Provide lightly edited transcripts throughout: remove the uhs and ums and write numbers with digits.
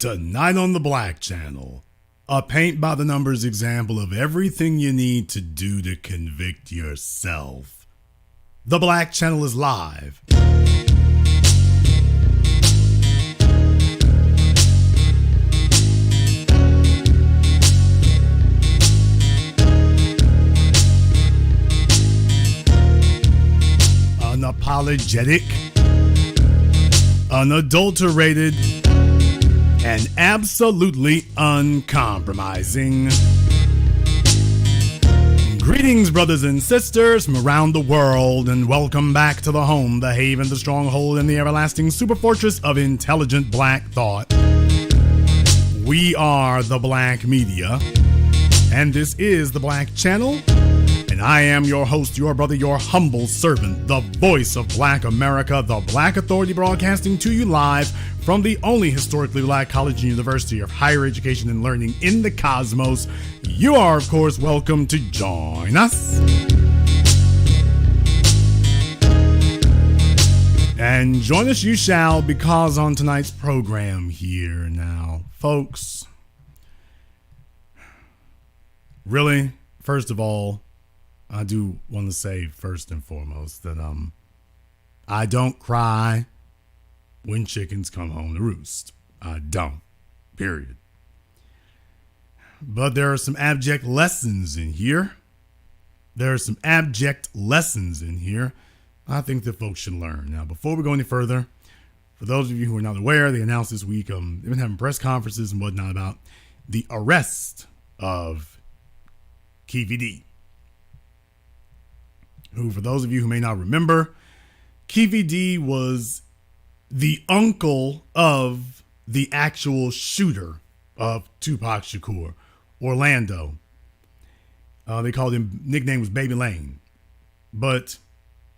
Tonight on the Black Channel, a paint-by-the-numbers example of everything you need to do to convict yourself. The Black Channel is live. Unapologetic, unadulterated, and absolutely uncompromising. Greetings, brothers and sisters from around the world, and welcome back to the home, the haven, the stronghold, and the everlasting superfortress of intelligent black thought. We are the Black Media, and this is the Black Channel, and I am your host, your brother, your humble servant, the voice of Black America, the Black Authority, broadcasting to you live from the only historically black college and university of higher education and learning in the cosmos. You are, of course, welcome to join us. And join us you shall, because on tonight's program here now, folks, really, first of all, I do want to say first and foremost that I don't cry when chickens come home to roost. I don't. Period. But there are some abject lessons in here. There are some abject lessons in here I think that folks should learn. Now, before we go any further, for those of you who are not aware, they announced this week, they've been having press conferences and whatnot about the arrest of Keefe D, who, for those of you who may not remember, Keefe D was the uncle of the actual shooter of Tupac Shakur, Orlando. They called him, nickname was Baby Lane. But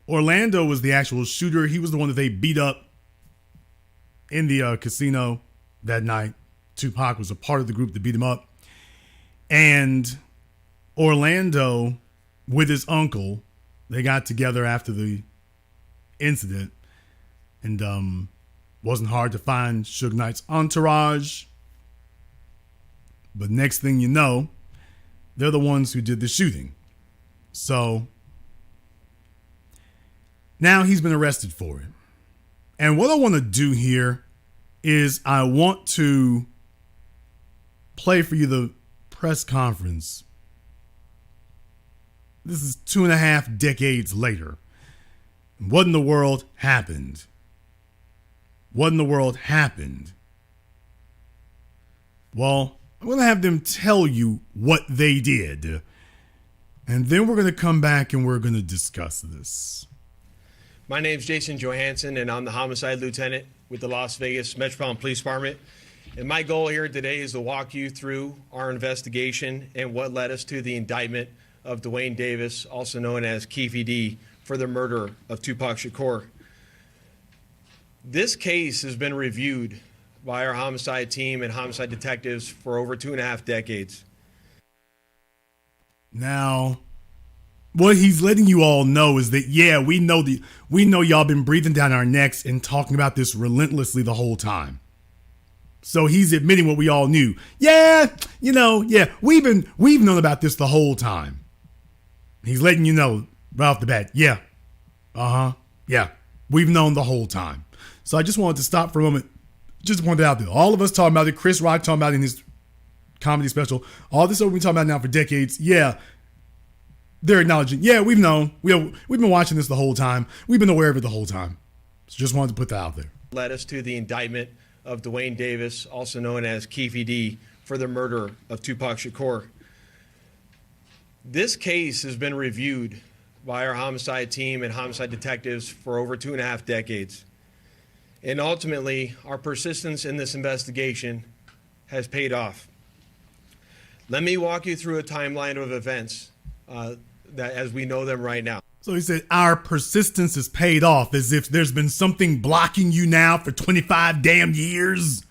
Orlando was the actual shooter. He was the one that they beat up in the casino that night. Tupac was a part of the group that beat him up. And Orlando, with his uncle, they got together after the incident, and wasn't hard to find Suge Knight's entourage. But next thing you know, they're the ones who did the shooting. So now he's been arrested for it. And what I want to do here is I want to play for you the press conference. This is 2.5 decades later. What in the world happened? What in the world happened? Well, I'm going to have them tell you what they did. And then we're going to come back and we're going to discuss this. My name's Jason Johansson, and I'm the homicide lieutenant with the Las Vegas Metropolitan Police Department. And my goal here today is to walk you through our investigation and what led us to the indictment of Dwayne Davis, also known as Keefe D, for the murder of Tupac Shakur. This case has been reviewed by our homicide team and homicide detectives for over 2.5 decades. Now, what he's letting you all know is that, yeah, we know y'all been breathing down our necks and talking about this relentlessly the whole time. So he's admitting what we all knew. Yeah, we've known about this the whole time. He's letting you know right off the bat. Yeah. Yeah. We've known the whole time. So I just wanted to stop for a moment. Just to point it out there. All of us talking about it. Chris Rock talking about it in his comedy special. All this we've been talking about now for decades. Yeah. They're acknowledging. Yeah, we've known. We've been watching this the whole time. We've been aware of it the whole time. So just wanted to put that out there. Led us to the indictment of Dwayne Davis, also known as Keefe D, for the murder of Tupac Shakur. This case has been reviewed by our homicide team and homicide detectives for over 2.5 decades. And ultimately, our persistence in this investigation has paid off. Let me walk you through a timeline of events that as we know them right now. So he said, our persistence has paid off, as if there's been something blocking you now for 25 damn years.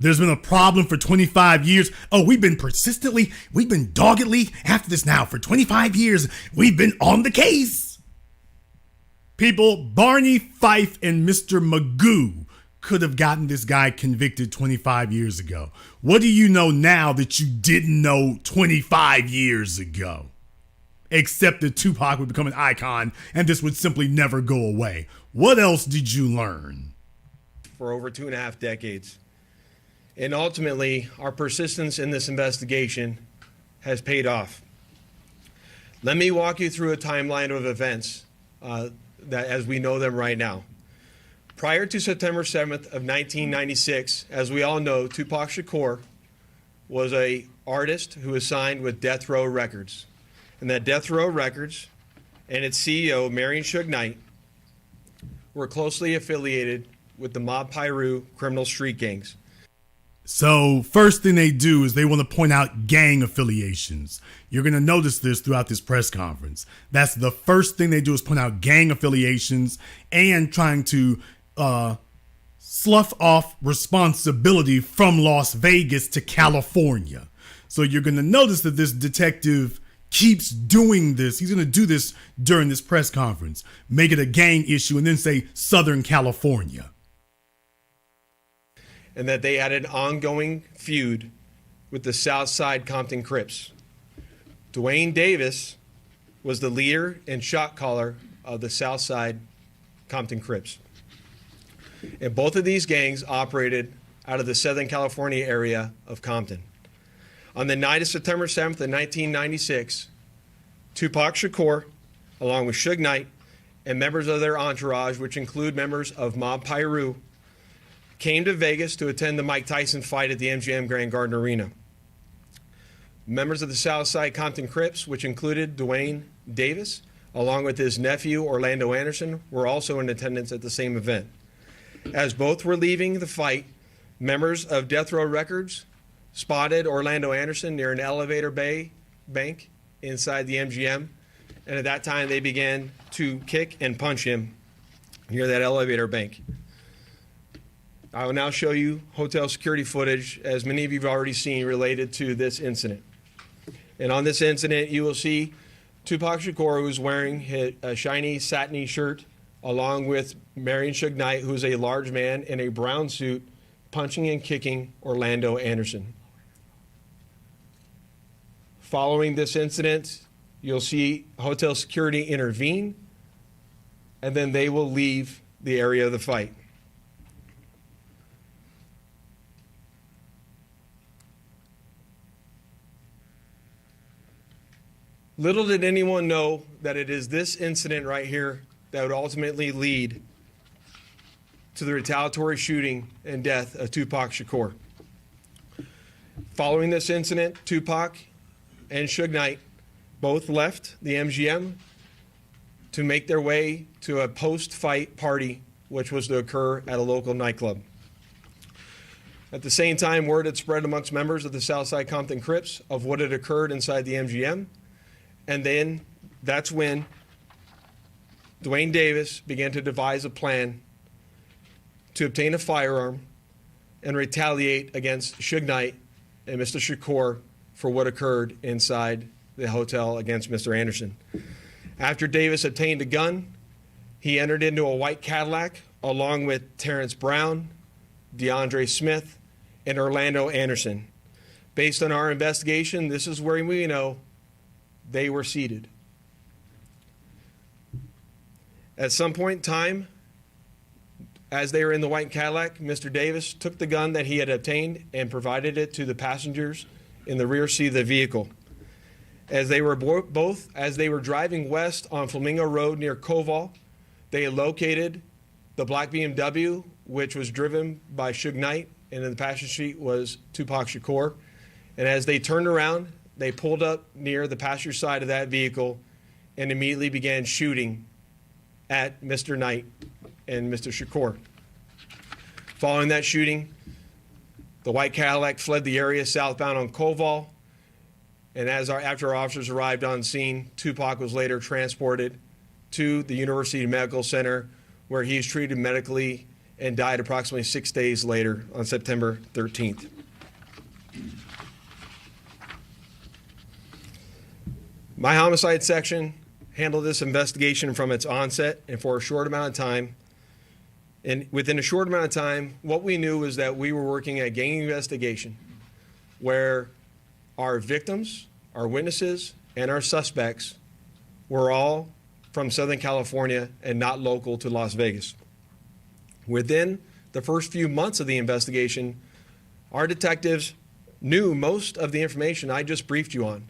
There's been a problem for 25 years. Oh, we've been doggedly after this now for 25 years. We've been on the case. People, Barney Fife and Mr. Magoo could have gotten this guy convicted 25 years ago? What do you know now that you didn't know 25 years ago? Except that Tupac would become an icon and this would simply never go away. What else did you learn? For over 2.5 decades. And ultimately, our persistence in this investigation has paid off. Let me walk you through a timeline of events that as we know them right now. Prior to September 7th of 1996, as we all know, Tupac Shakur was an artist who was signed with Death Row Records. And that Death Row Records and its CEO, Marion Suge Knight, were closely affiliated with the Mob Piru criminal street gangs. So first thing they do is they want to point out gang affiliations. You're going to notice this throughout this press conference. That's the first thing they do is point out gang affiliations and trying to slough off responsibility from Las Vegas to California. So you're going to notice that this detective keeps doing this. He's going to do this during this press conference, make it a gang issue and then say Southern California. And that they had an ongoing feud with the Southside Compton Crips. Dwayne Davis was the leader and shot caller of the Southside Compton Crips. And both of these gangs operated out of the Southern California area of Compton. On the night of September 7th of 1996, Tupac Shakur, along with Suge Knight and members of their entourage, which include members of Mob Piru, came to Vegas to attend the Mike Tyson fight at the MGM Grand Garden Arena. Members of the Southside Compton Crips, which included Dwayne Davis, along with his nephew Orlando Anderson, were also in attendance at the same event. As both were leaving the fight, members of Death Row Records spotted Orlando Anderson near an elevator bank inside the MGM, and at that time they began to kick and punch him near that elevator bank. I will now show you hotel security footage, as many of you have already seen, related to this incident. And on this incident, you will see Tupac Shakur, who's wearing a shiny satiny shirt, along with Marion Suge Knight, who's a large man in a brown suit, punching and kicking Orlando Anderson. Following this incident, you'll see hotel security intervene, and then they will leave the area of the fight. Little did anyone know that it is this incident right here that would ultimately lead to the retaliatory shooting and death of Tupac Shakur. Following this incident, Tupac and Suge Knight both left the MGM to make their way to a post-fight party, which was to occur at a local nightclub. At the same time, word had spread amongst members of the Southside Compton Crips of what had occurred inside the MGM. And then that's when Dwayne Davis began to devise a plan to obtain a firearm and retaliate against Suge Knight and Mr. Shakur for what occurred inside the hotel against Mr. Anderson. After Davis obtained a gun, he entered into a white Cadillac along with Terrence Brown, DeAndre Smith, and Orlando Anderson. Based on our investigation, this is where we know they were seated. At some point in time, as they were in the white Cadillac, Mr. Davis took the gun that he had obtained and provided it to the passengers in the rear seat of the vehicle. As they were as they were driving west on Flamingo Road near Koval, they had located the black BMW, which was driven by Suge Knight, and in the passenger seat was Tupac Shakur. And as they turned around, they pulled up near the passenger side of that vehicle and immediately began shooting at Mr. Knight and Mr. Shakur. Following that shooting, the white Cadillac fled the area southbound on Koval, and after our officers arrived on scene, Tupac was later transported to the University Medical Center, where he was treated medically and died approximately 6 days later on September 13th. My homicide section handled this investigation from its onset, and for a short amount of time, And within a short amount of time, what we knew was that we were working a gang investigation where our victims, our witnesses, and our suspects were all from Southern California and not local to Las Vegas. Within the first few months of the investigation, our detectives knew most of the information I just briefed you on.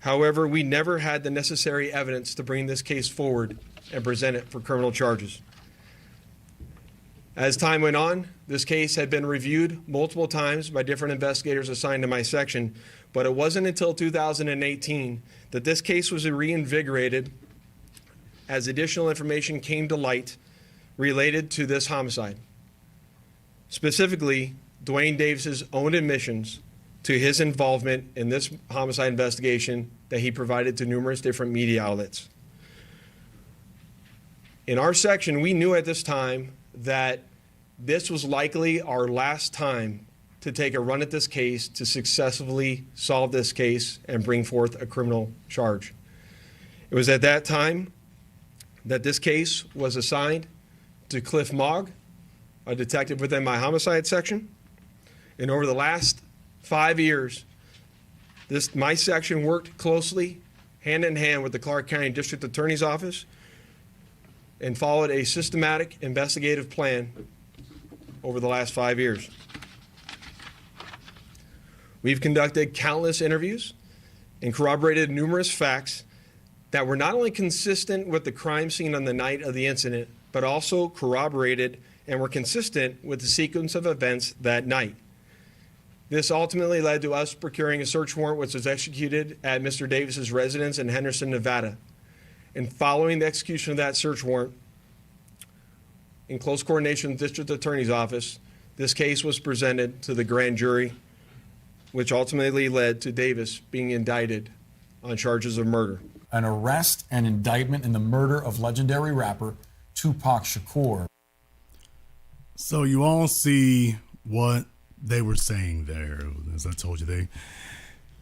However, we never had the necessary evidence to bring this case forward and present it for criminal charges. As time went on, this case had been reviewed multiple times by different investigators assigned to my section, but it wasn't until 2018 that this case was reinvigorated as additional information came to light related to this homicide. Specifically, Dwayne Davis's own admissions to his involvement in this homicide investigation that he provided to numerous different media outlets. In our section, we knew at this time that this was likely our last time to take a run at this case to successfully solve this case and bring forth a criminal charge. It was at that time that this case was assigned to Cliff Mogg, a detective within my homicide section. And over the last 5 years, my section worked closely, hand in hand with the Clark County District Attorney's Office and followed a systematic investigative plan over the last 5 years. We've conducted countless interviews and corroborated numerous facts that were not only consistent with the crime scene on the night of the incident, but also corroborated and were consistent with the sequence of events that night. This ultimately led to us procuring a search warrant which was executed at Mr. Davis's residence in Henderson, Nevada. And following the execution of that search warrant, in close coordination with the District Attorney's Office, this case was presented to the grand jury, which ultimately led to Davis being indicted on charges of murder. An arrest and indictment in the murder of legendary rapper Tupac Shakur. So you all see what they were saying there. As I told you, they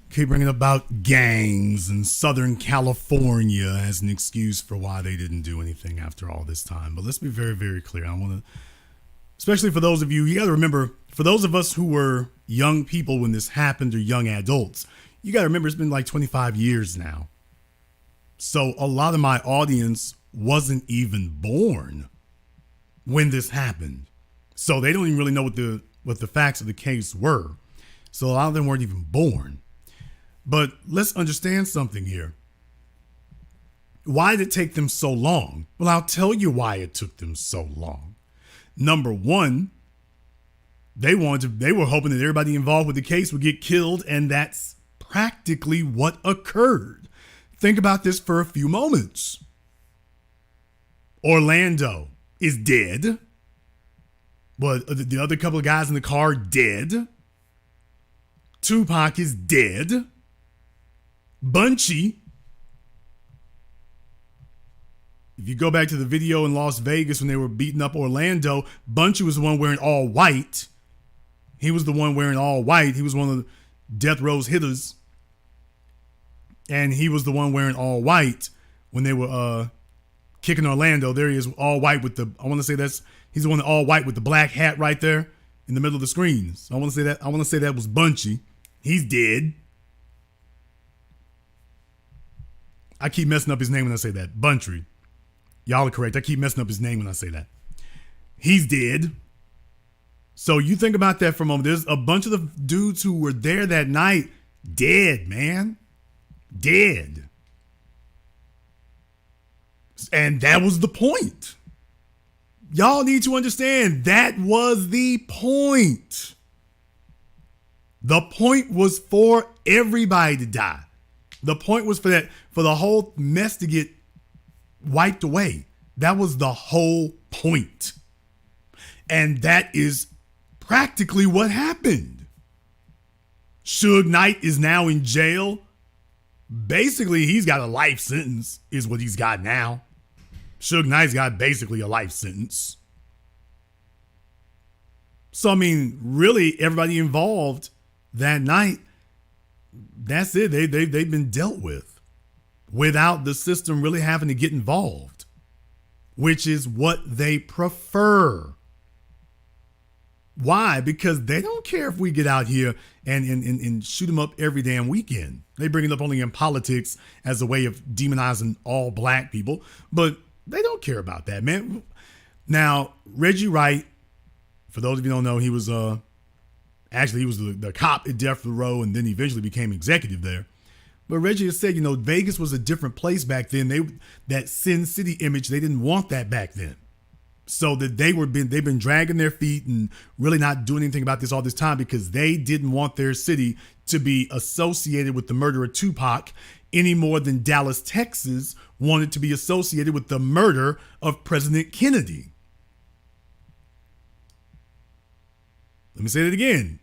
keep bringing about gangs in Southern California as an excuse for why they didn't do anything after all this time. But let's be very, very clear. I want to, especially for those of you got to remember, for those of us who were young people when this happened or young adults, you got to remember it's been like 25 years now. So a lot of my audience wasn't even born when this happened. So they don't even really know what the facts of the case were. So a lot of them weren't even born. But let's understand something here. Why did it take them so long? Well, I'll tell you why it took them so long. Number one, they were hoping that everybody involved with the case would get killed, and that's practically what occurred. Think about this for a few moments. Orlando is dead. But the other couple of guys in the car dead. Tupac is dead. Bunchy. If you go back to the video in Las Vegas when they were beating up Orlando, Bunchy was the one wearing all white. He was the one wearing all white. He was one of the death row's hitters. And he was the one wearing all white when they were kicking Orlando. There he is, all white with the, I want to say he's the one all white with the black hat right there in the middle of the screen. So I want to say that was Bunchy. He's dead. I keep messing up his name when I say that. Buntry. Y'all are correct. I keep messing up his name when I say that. He's dead. So you think about that for a moment. There's a bunch of the dudes who were there that night dead, man. Dead. And that was the point. Y'all need to understand that was the point. The point was for everybody to die. The point was for the whole mess to get wiped away. That was the whole point. And that is practically what happened. Suge Knight is now in jail. Basically, he's got a life sentence, is what he's got now. Suge Knight's got basically a life sentence. So, I mean, really, everybody involved that night, that's it. They've been dealt with without the system really having to get involved. which is what they prefer. Why? Because they don't care if we get out here and shoot them up every damn weekend. They bring it up only in politics as a way of demonizing all black people, but they don't care about that, man. Now, Reggie Wright, for those of you who don't know, he was actually he was the cop at Death Row and then eventually became executive there. But Reggie has said, Vegas was a different place back then. That Sin City image, they didn't want that back then. So that they've been dragging their feet and really not doing anything about this all this time because they didn't want their city to be associated with the murder of Tupac any more than Dallas, Texas wanted to be associated with the murder of President Kennedy. Let me say it again.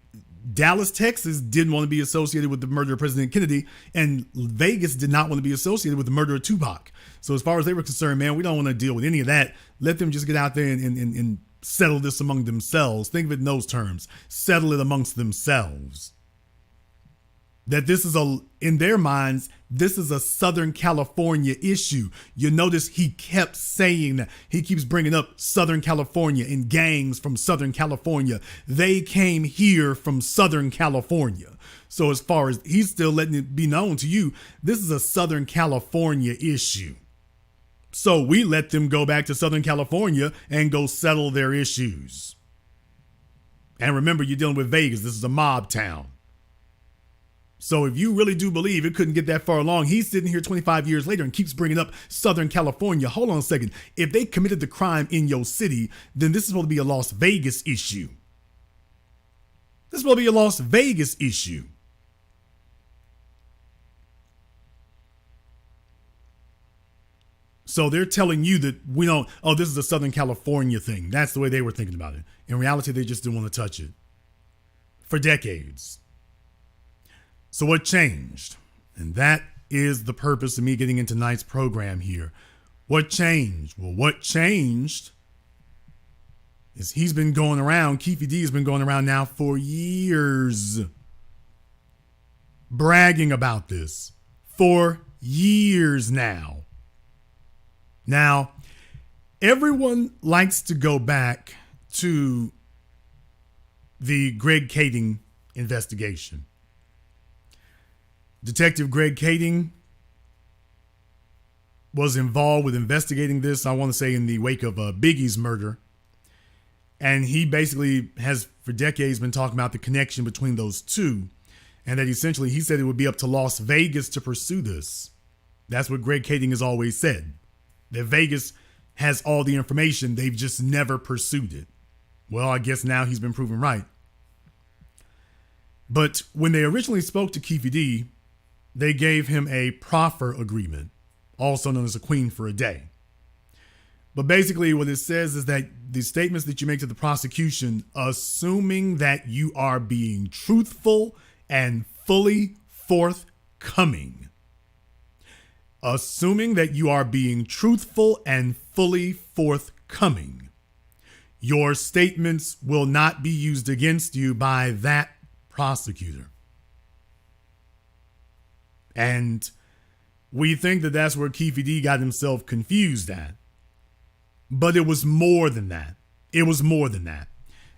Dallas, Texas didn't want to be associated with the murder of President Kennedy, and Vegas did not want to be associated with the murder of Tupac. So as far as they were concerned, man, we don't want to deal with any of that. Let them just get out there and settle this among themselves. Think of it in those terms. Settle it amongst themselves. That this is in their minds, this is a Southern California issue. You notice he kept saying that. He keeps bringing up Southern California and gangs from Southern California. They came here from Southern California. So as far as he's still letting it be known to you, this is a Southern California issue. So we let them go back to Southern California and go settle their issues. And remember, you're dealing with Vegas. This is a mob town. So if you really do believe it couldn't get that far along, he's sitting here 25 years later and keeps bringing up Southern California. Hold on a second. If they committed the crime in your city, then this is supposed to be a Las Vegas issue. This is supposed to be a Las Vegas issue. So they're telling you that this is a Southern California thing. That's the way they were thinking about it. In reality, they just didn't want to touch it for decades. So what changed? And that is the purpose of me getting into tonight's program here. What changed? Well, what changed is he's been going around, Keefe D has been going around now for years, bragging about this for years now. Now, everyone likes to go back to the Greg Kading investigation. Detective Greg Kading was involved with investigating this, I want to say, in the wake of Biggie's murder. And he basically has for decades been talking about the connection between those two. And that essentially he said it would be up to Las Vegas to pursue this. That's what Greg Kading has always said. That Vegas has all the information, they've just never pursued it. Well, I guess now he's been proven right. But when they originally spoke to Keefe D, they gave him a proffer agreement, also known as a queen for a day. But basically what it says is that the statements that you make to the prosecution, assuming that you are being truthful and fully forthcoming, assuming that you are being truthful and fully forthcoming, your statements will not be used against you by that prosecutor. And we think that that's where Keefe D got himself confused at. But it was more than that. It was more than that.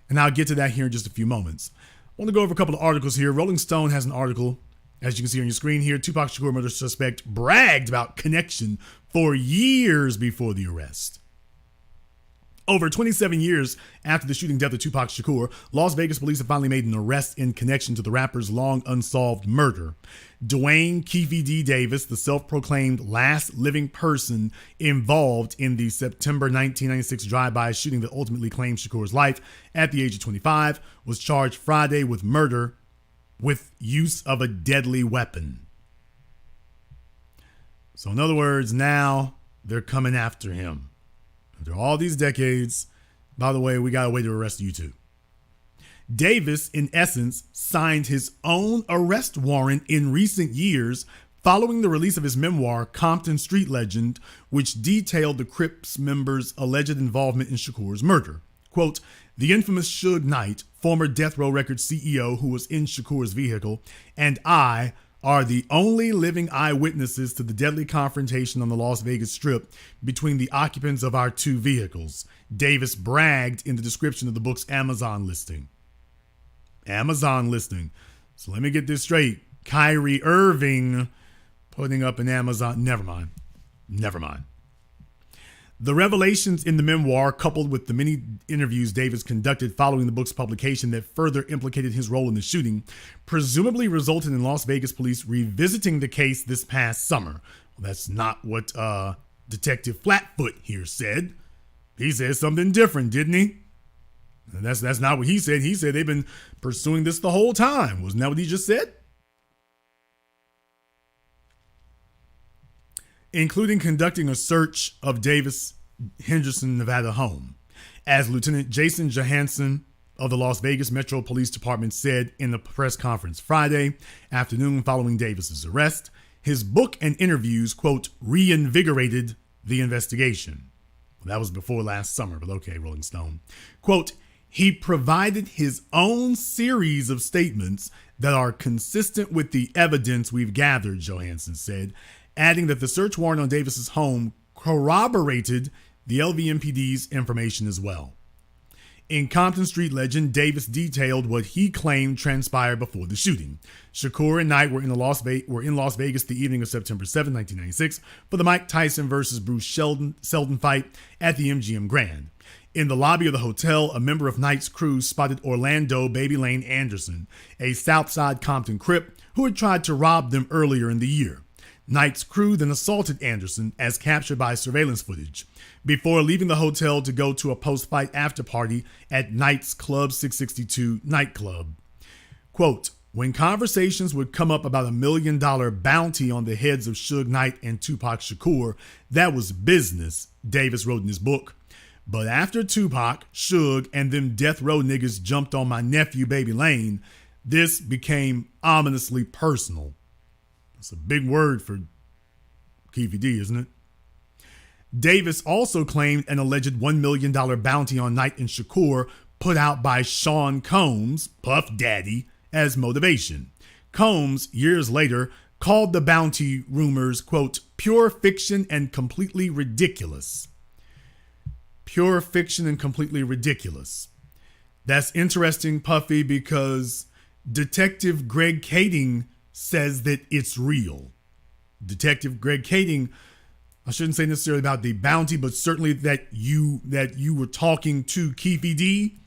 And I'll get to that here in just a few moments. I want to go over a couple of articles here. Rolling Stone has an article, as you can see on your screen here. Tupac Shakur murder suspect bragged about connection for years before the arrest. Over 27 years after the shooting death of Tupac Shakur, Las Vegas police have finally made an arrest in connection to the rapper's long unsolved murder. Dwayne Keefe D. Davis, the self-proclaimed last living person involved in the September 1996 drive-by shooting that ultimately claimed Shakur's life at the age of 25, was charged Friday with murder with use of a deadly weapon. So in other words, now they're coming after him. After all these decades, by the way, we got a way to arrest you too. Davis, in essence, signed his own arrest warrant in recent years following the release of his memoir, Compton Street Legend, which detailed the Crips members' alleged involvement in Shakur's murder. Quote, the infamous Suge Knight, former Death Row Records CEO who was in Shakur's vehicle, and I are the only living eyewitnesses to the deadly confrontation on the Las Vegas Strip between the occupants of our two vehicles, Davis bragged in the description of the book's Amazon listing. Amazon listing. So let me get this straight. Kyrie Irving putting up an Amazon. Never mind. The revelations in the memoir, coupled with the many interviews Davis conducted following the book's publication that further implicated his role in the shooting, presumably resulted in Las Vegas police revisiting the case this past summer. Well, that's not what Detective Flatfoot here said. He said something different, didn't he? And that's not what he said. He said they've been pursuing this the whole time. Wasn't that what he just said? Including conducting a search of Davis Henderson, Nevada home, as Lieutenant Jason Johansson of the Las Vegas Metro Police Department said in the press conference Friday afternoon following Davis's arrest. His book and interviews, quote, reinvigorated the investigation. Well, that was before last summer, but okay, Rolling Stone. Quote, he provided his own series of statements that are consistent with the evidence we've gathered, Johansson said, adding that the search warrant on Davis's home corroborated the LVMPD's information as well. In Compton Street legend, Davis detailed what he claimed transpired before the shooting. Shakur and Knight were in Las Vegas the evening of September 7, 1996 for the Mike Tyson versus Bruce Seldon fight at the MGM Grand. In the lobby of the hotel, a member of Knight's crew spotted Orlando Baby Lane Anderson, a Southside Compton Crip who had tried to rob them earlier in the year. Knight's crew then assaulted Anderson as captured by surveillance footage before leaving the hotel to go to a post-fight after party at Knight's Club 662 nightclub. Quote, when conversations would come up about $1 million bounty on the heads of Suge Knight and Tupac Shakur, that was business, Davis wrote in his book. But after Tupac, Suge, and them death row niggas jumped on my nephew Baby Lane, this became ominously personal. That's a big word for Keefe D, isn't it? Davis also claimed an alleged $1 million bounty on Knight and Shakur put out by Sean Combs, Puff Daddy, as motivation. Combs, years later, called the bounty rumors, quote, pure fiction and completely ridiculous. Pure fiction and completely ridiculous. That's interesting, Puffy, because Detective Greg Kading says that it's real. Detective Greg Kading, I shouldn't say necessarily about the bounty, but certainly that you were talking to Keefe D.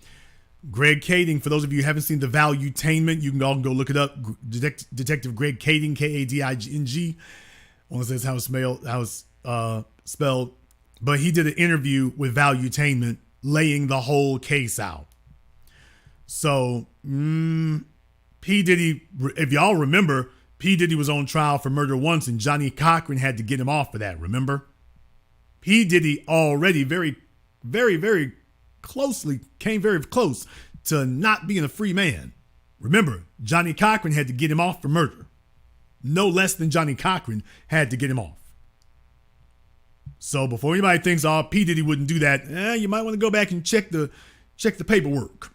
Greg Kading, for those of you who haven't seen The Valuetainment, you can all go look it up. Detective Greg Kading, Kading. I want to say that's how it's spelled. But he did an interview with Valuetainment laying the whole case out. So, P. Diddy, if y'all remember, P. Diddy was on trial for murder once and Johnny Cochran had to get him off for that, remember? P. Diddy already very, very, very came very close to not being a free man. Remember, Johnny Cochran had to get him off for murder. No less than Johnny Cochran had to get him off. So before anybody thinks, oh, P. Diddy wouldn't do that, you might want to go back and check the paperwork.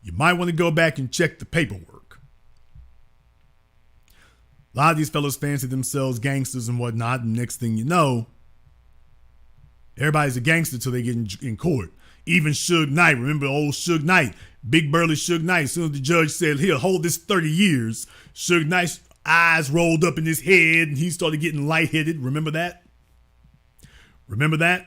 You might want to go back and check the paperwork. A lot of these fellas fancy themselves gangsters and whatnot, and next thing you know, everybody's a gangster till they get in court. Even Suge Knight, remember old Suge Knight, big burly Suge Knight. As soon as the judge said, here, hold this 30 years, Suge Knight's eyes rolled up in his head and he started getting lightheaded. Remember that? Remember that?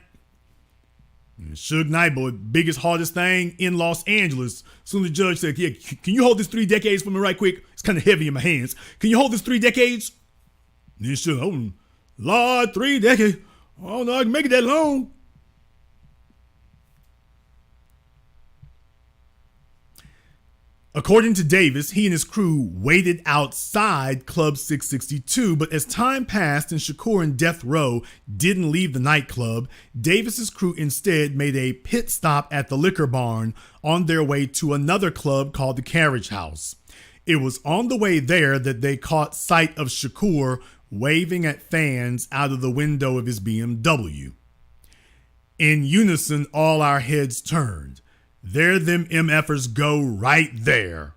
And Suge Knight, boy, biggest, hardest thing in Los Angeles. As soon as the judge said, yeah, can you hold this 3 decades for me right quick? It's kind of heavy in my hands. Can you hold this 3 decades? And then Suge, oh, Lord, 3 decades. Oh, no, I can make it that long. According to Davis, he and his crew waited outside Club 662, but as time passed and Shakur and Death Row didn't leave the nightclub, Davis's crew instead made a pit stop at the liquor barn on their way to another club called the Carriage House. It was on the way there that they caught sight of Shakur waving at fans out of the window of his BMW. In unison, all our heads turned. There them MFers go right there.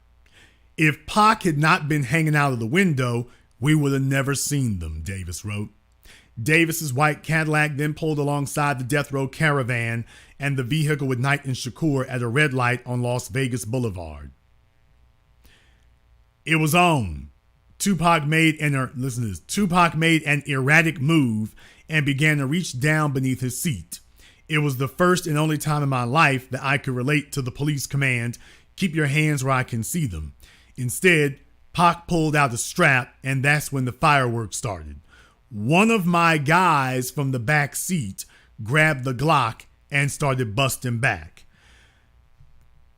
If Pac had not been hanging out of the window, We would have never seen them, Davis wrote. Davis's white Cadillac then pulled alongside the death row caravan and the vehicle with Knight and Shakur at a red light on Las Vegas Boulevard. It was on. Tupac made an erratic move and began to reach down beneath his seat. It was the first and only time in my life that I could relate to the police command, "Keep your hands where I can see them." Instead, Pac pulled out a strap, and that's when the fireworks started. One of my guys from the back seat grabbed the Glock and started busting back.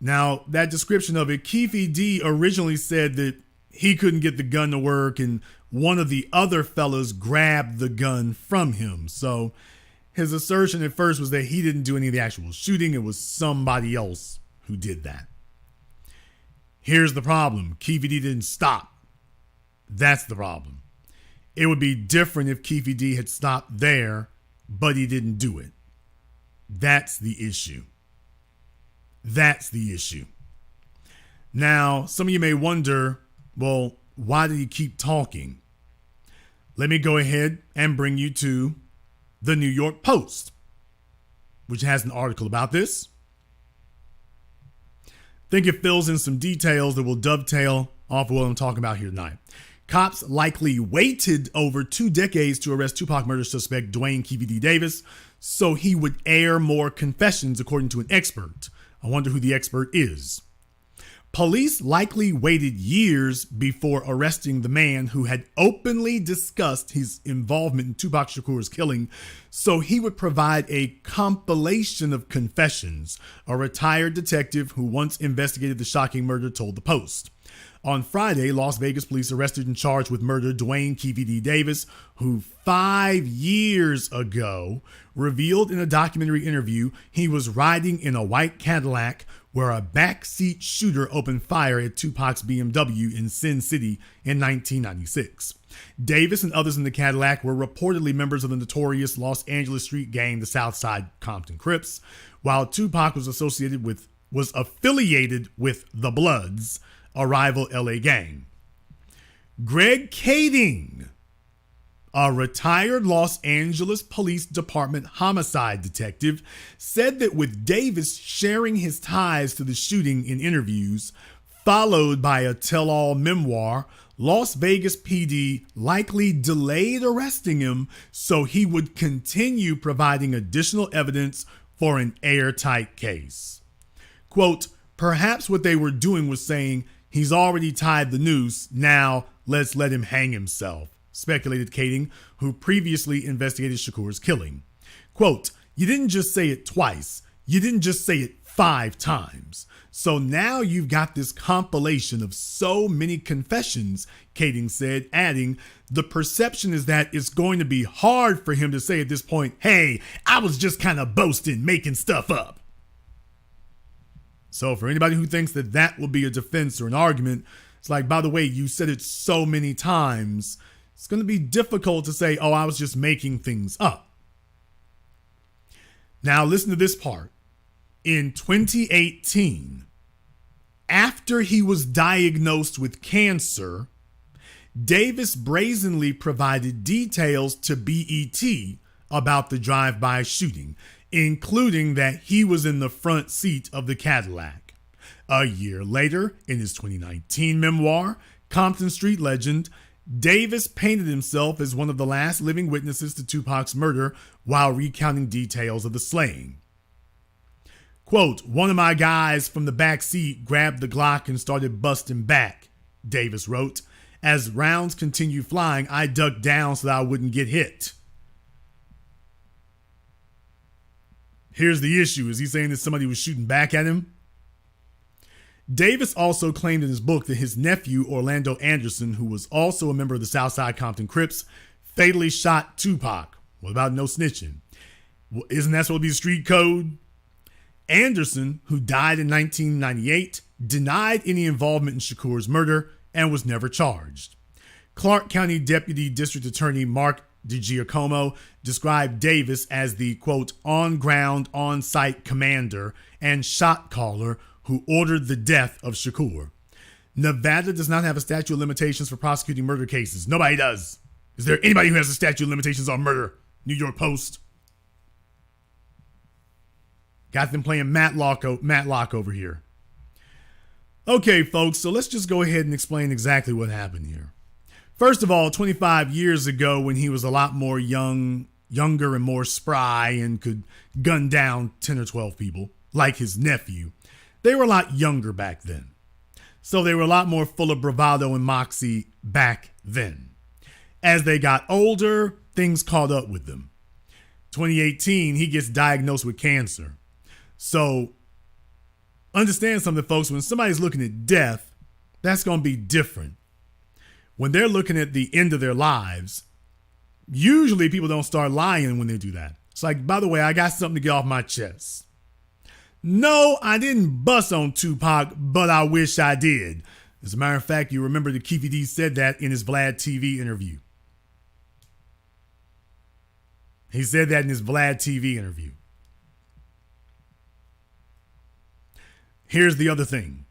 Now, that description of it, Keefe D originally said that he couldn't get the gun to work and one of the other fellas grabbed the gun from him. So his assertion at first was that he didn't do any of the actual shooting. It was somebody else who did that. Here's the problem. Keefe D didn't stop. That's the problem. It would be different if Keefe D had stopped there, but he didn't do it. That's the issue. That's the issue. Now, some of you may wonder, well, why did he keep talking? Let me go ahead and bring you to the New York Post, which has an article about this. I think it fills in some details that will dovetail off of what I'm talking about here tonight. Cops likely waited over 2 decades to arrest Tupac murder suspect Dwayne Keefe D. Davis so he would air more confessions, according to an expert. I wonder who the expert is. Police likely waited years before arresting the man who had openly discussed his involvement in Tupac Shakur's killing so he would provide a compilation of confessions, a retired detective who once investigated the shocking murder told the Post. On Friday, Las Vegas police arrested and charged with murder Dwayne Keefe D. Davis, who 5 years ago revealed in a documentary interview he was riding in a white Cadillac where a backseat shooter opened fire at Tupac's BMW in Sin City in 1996. Davis and others in the Cadillac were reportedly members of the notorious Los Angeles street gang, the Southside Compton Crips, while Tupac was affiliated with the Bloods, a rival LA gang. Greg Kading, a retired Los Angeles Police Department homicide detective, said that with Davis sharing his ties to the shooting in interviews, followed by a tell-all memoir, Las Vegas PD likely delayed arresting him so he would continue providing additional evidence for an airtight case. Quote, perhaps what they were doing was saying, he's already tied the noose, now let's let him hang himself, speculated Kading, who previously investigated Shakur's killing. Quote, you didn't just say it twice, you didn't just say it 5 times. So now you've got this compilation of so many confessions, Kading said, adding, the perception is that it's going to be hard for him to say at this point, hey, I was just kind of boasting, making stuff up. So for anybody who thinks that that will be a defense or an argument, it's like, by the way, you said it so many times, it's going to be difficult to say, oh, I was just making things up. Now listen to this part. In 2018, after he was diagnosed with cancer, Davis brazenly provided details to BET about the drive-by shooting, including that he was in the front seat of the Cadillac. A year later, in his 2019 memoir, Compton Street Legend, Davis painted himself as one of the last living witnesses to Tupac's murder while recounting details of the slaying. Quote, one of my guys from the back seat grabbed the Glock and started busting back, Davis wrote. As rounds continued flying, I ducked down so that I wouldn't get hit. Here's the issue. Is he saying that somebody was shooting back at him? Davis also claimed in his book that his nephew, Orlando Anderson, who was also a member of the Southside Compton Crips, fatally shot Tupac. What about no snitching? Well, isn't that supposed to be the street code? Anderson, who died in 1998, denied any involvement in Shakur's murder and was never charged. Clark County Deputy District Attorney Mark DiGiacomo described Davis as the, quote, on-ground, on-site commander and shot caller who ordered the death of Shakur. Nevada does not have a statute of limitations for prosecuting murder cases. Nobody does. Is there anybody who has a statute of limitations on murder? New York Post. Got them playing Matlock over here. Okay, folks, so let's just go ahead and explain exactly what happened here. First of all, 25 years ago, when he was a lot more younger and more spry and could gun down 10 or 12 people, like his nephew, they were a lot younger back then. So they were a lot more full of bravado and moxie back then. As they got older, things caught up with them. 2018, he gets diagnosed with cancer. So understand something, folks. When somebody's looking at death, that's going to be different. When they're looking at the end of their lives, usually people don't start lying when they do that. It's like, by the way, I got something to get off my chest. No, I didn't bust on Tupac, but I wish I did. As a matter of fact, you remember that Keefe D said that in his Vlad TV interview. He said that in his Vlad TV interview. Here's the other thing.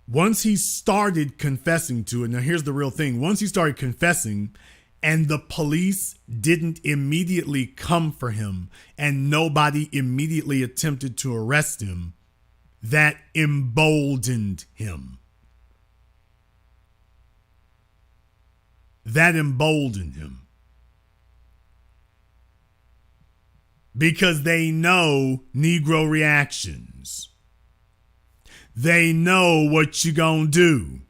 Once he started confessing to it, now here's the real thing. Once he started confessing and the police didn't immediately come for him and nobody immediately attempted to arrest him, that emboldened him. That emboldened him. Because they know Negro reactions. They know what you gonna do.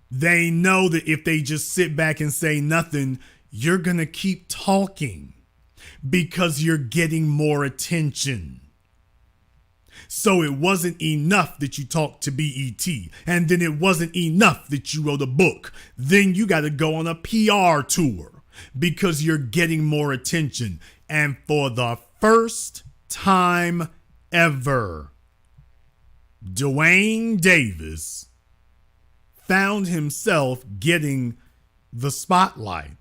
They know that if they just sit back and say nothing, you're gonna keep talking because you're getting more attention. So it wasn't enough that you talked to BET, and then it wasn't enough that you wrote a book. Then you got to go on a PR tour because you're getting more attention. And for the first time ever, Dwayne Davis found himself getting the spotlight.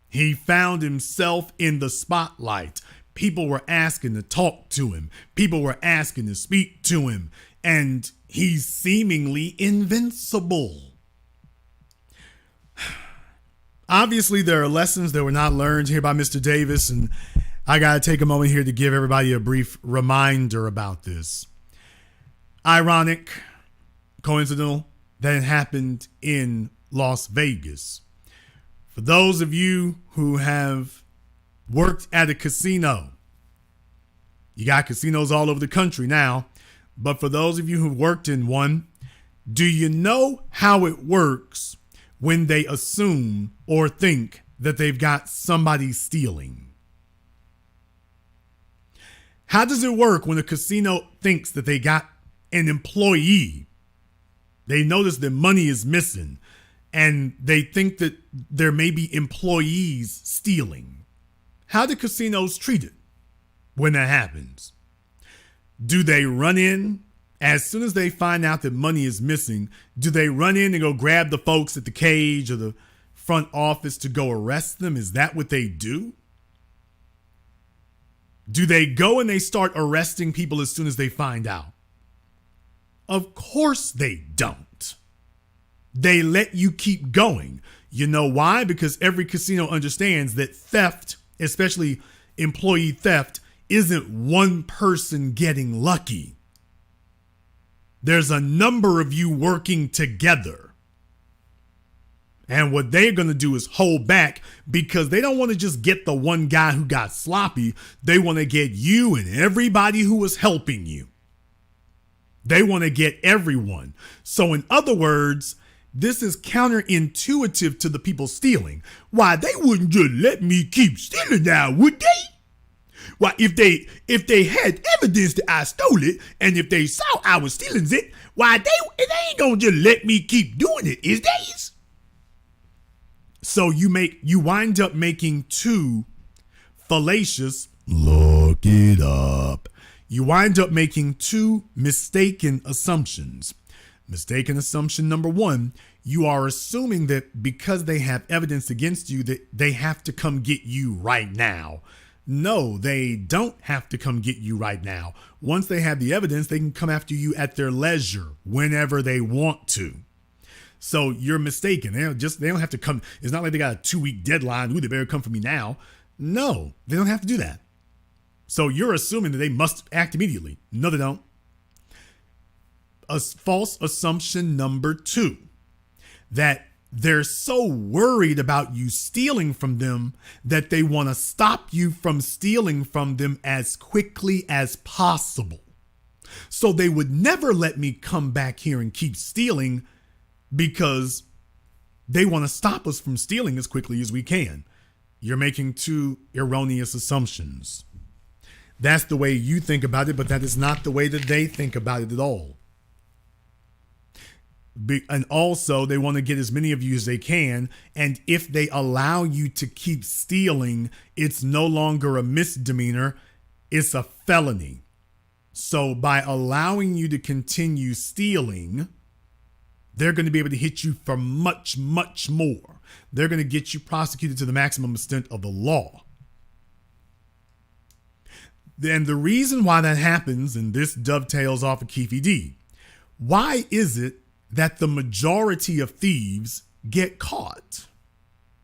He found himself in the spotlight. People were asking to talk to him. People were asking to speak to him. And he's seemingly invincible. Obviously, there are lessons that were not learned here by Mr. Davis. And I got to take a moment here to give everybody a brief reminder about this. Ironic, coincidental, that it happened in Las Vegas. For those of you who have worked at a casino, you got casinos all over the country now, but for those of you who've worked in one, do you know how it works when they assume or think that they've got somebody stealing? How does it work when a casino thinks that they got an employee? They notice that money is missing and they think that there may be employees stealing. How do casinos treat it when that happens? Do they run in as soon as they find out that money is missing? Do they run in and go grab the folks at the cage or the front office to go arrest them? Is that what they do? Do they go and they start arresting people as soon as they find out? Of course they don't. They let you keep going. You know why? Because every casino understands that theft, especially employee theft, isn't one person getting lucky. There's a number of you working together. And what they're going to do is hold back because they don't want to just get the one guy who got sloppy. They want to get you and everybody who was helping you. They want to get everyone. So in other words, this is counterintuitive to the people stealing. Why, they wouldn't just let me keep stealing now, would they? Why, if they had evidence that I stole it, and if they saw I was stealing it, why, they ain't gonna just let me keep doing it, is they? So you wind up making two fallacious, look it up. You wind up making two mistaken assumptions. Mistaken assumption number one, you are assuming that because they have evidence against you that they have to come get you right now. No, they don't have to come get you right now. Once they have the evidence, they can come after you at their leisure whenever they want to. So you're mistaken. They don't have to come. It's not like they got a 2-week deadline. Ooh, they better come for me now. No, they don't have to do that. So you're assuming that they must act immediately. No, they don't. A false assumption number 2, that they're so worried about you stealing from them that they want to stop you from stealing from them as quickly as possible. So they would never let me come back here and keep stealing because they want to stop us from stealing as quickly as we can. You're making 2 erroneous assumptions. That's the way you think about it, but that is not the way that they think about it at all. And also, they want to get as many of you as they can. And if they allow you to keep stealing, it's no longer a misdemeanor. It's a felony. So by allowing you to continue stealing, they're going to be able to hit you for much, much more. They're going to get you prosecuted to the maximum extent of the law. And the reason why that happens, and this dovetails off of Keefe D, why is it that the majority of thieves get caught?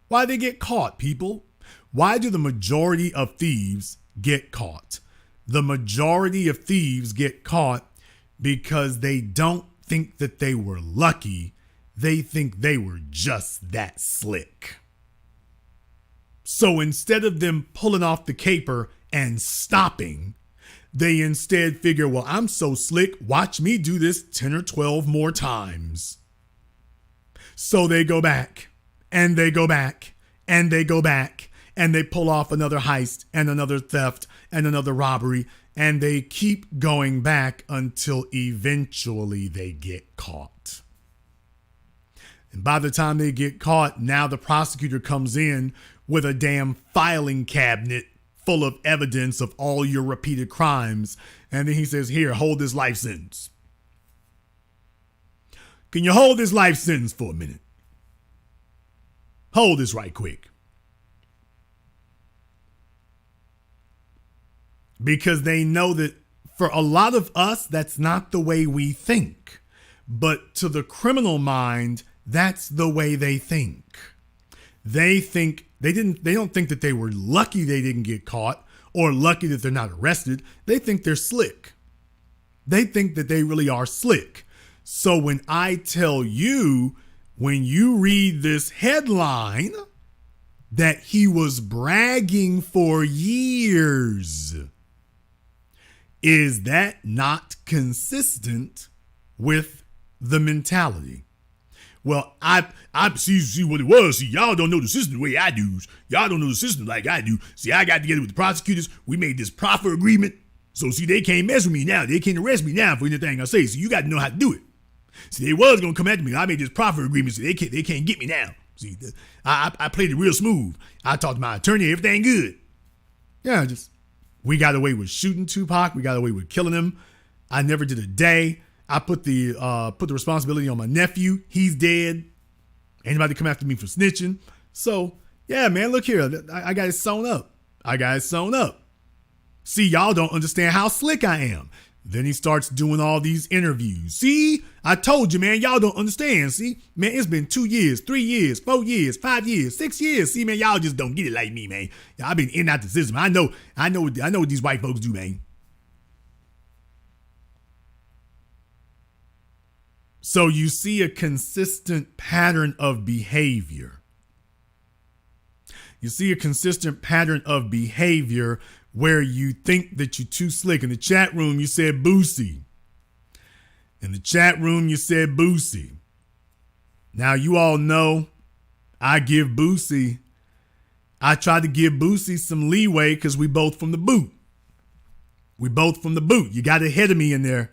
Why they get caught, people? Why do the majority of thieves get caught? The majority of thieves get caught because they don't think that they were lucky. They think they were just that slick. So instead of them pulling off the caper and stopping, they instead figure, well, I'm so slick, watch me do this 10 or 12 more times. So they go back and they go back and they go back and they pull off another heist and another theft and another robbery, and they keep going back until eventually they get caught. And by the time they get caught, now the prosecutor comes in with a damn filing cabinet full of evidence of all your repeated crimes. And then he says, here, hold this life sentence. Can you hold this life sentence for a minute? Hold this right quick. Because they know that for a lot of us, that's not the way we think. But to the criminal mind, that's the way they think. They think they don't think that they were lucky they didn't get caught or lucky that they're not arrested. They think they're slick. They think that they really are slick. So when I tell you, when you read this headline that he was bragging for years, is that not consistent with the mentality? Well, I see what it was. See, y'all don't know the system the way I do. Y'all don't know the system like I do. See, I got together with the prosecutors. We made this proffer agreement. So, see, they can't mess with me now. They can't arrest me now for anything I say. So you got to know how to do it. See, they was going to come after me. I made this proffer agreement. So they can't get me now. See, I played it real smooth. I talked to my attorney. Everything good. Yeah, we got away with shooting Tupac. We got away with killing him. I never did a day. I put the responsibility on my nephew. He's dead. Anybody come after me for snitching? So, yeah, man, look here. I got it sewn up. See, y'all don't understand how slick I am. Then he starts doing all these interviews. See, I told you, man, y'all don't understand. See, man, it's been 2 years, 3 years, 4 years, 5 years, 6 years. See, man, y'all just don't get it like me, man. I've been in and out the system. I know what these white folks do, man. So you see a consistent pattern of behavior. You see a consistent pattern of behavior where you think that you're too slick. In the chat room, you said Boosie. Now, you all know I tried to give Boosie some leeway because we both from the boot. You got ahead of me in there,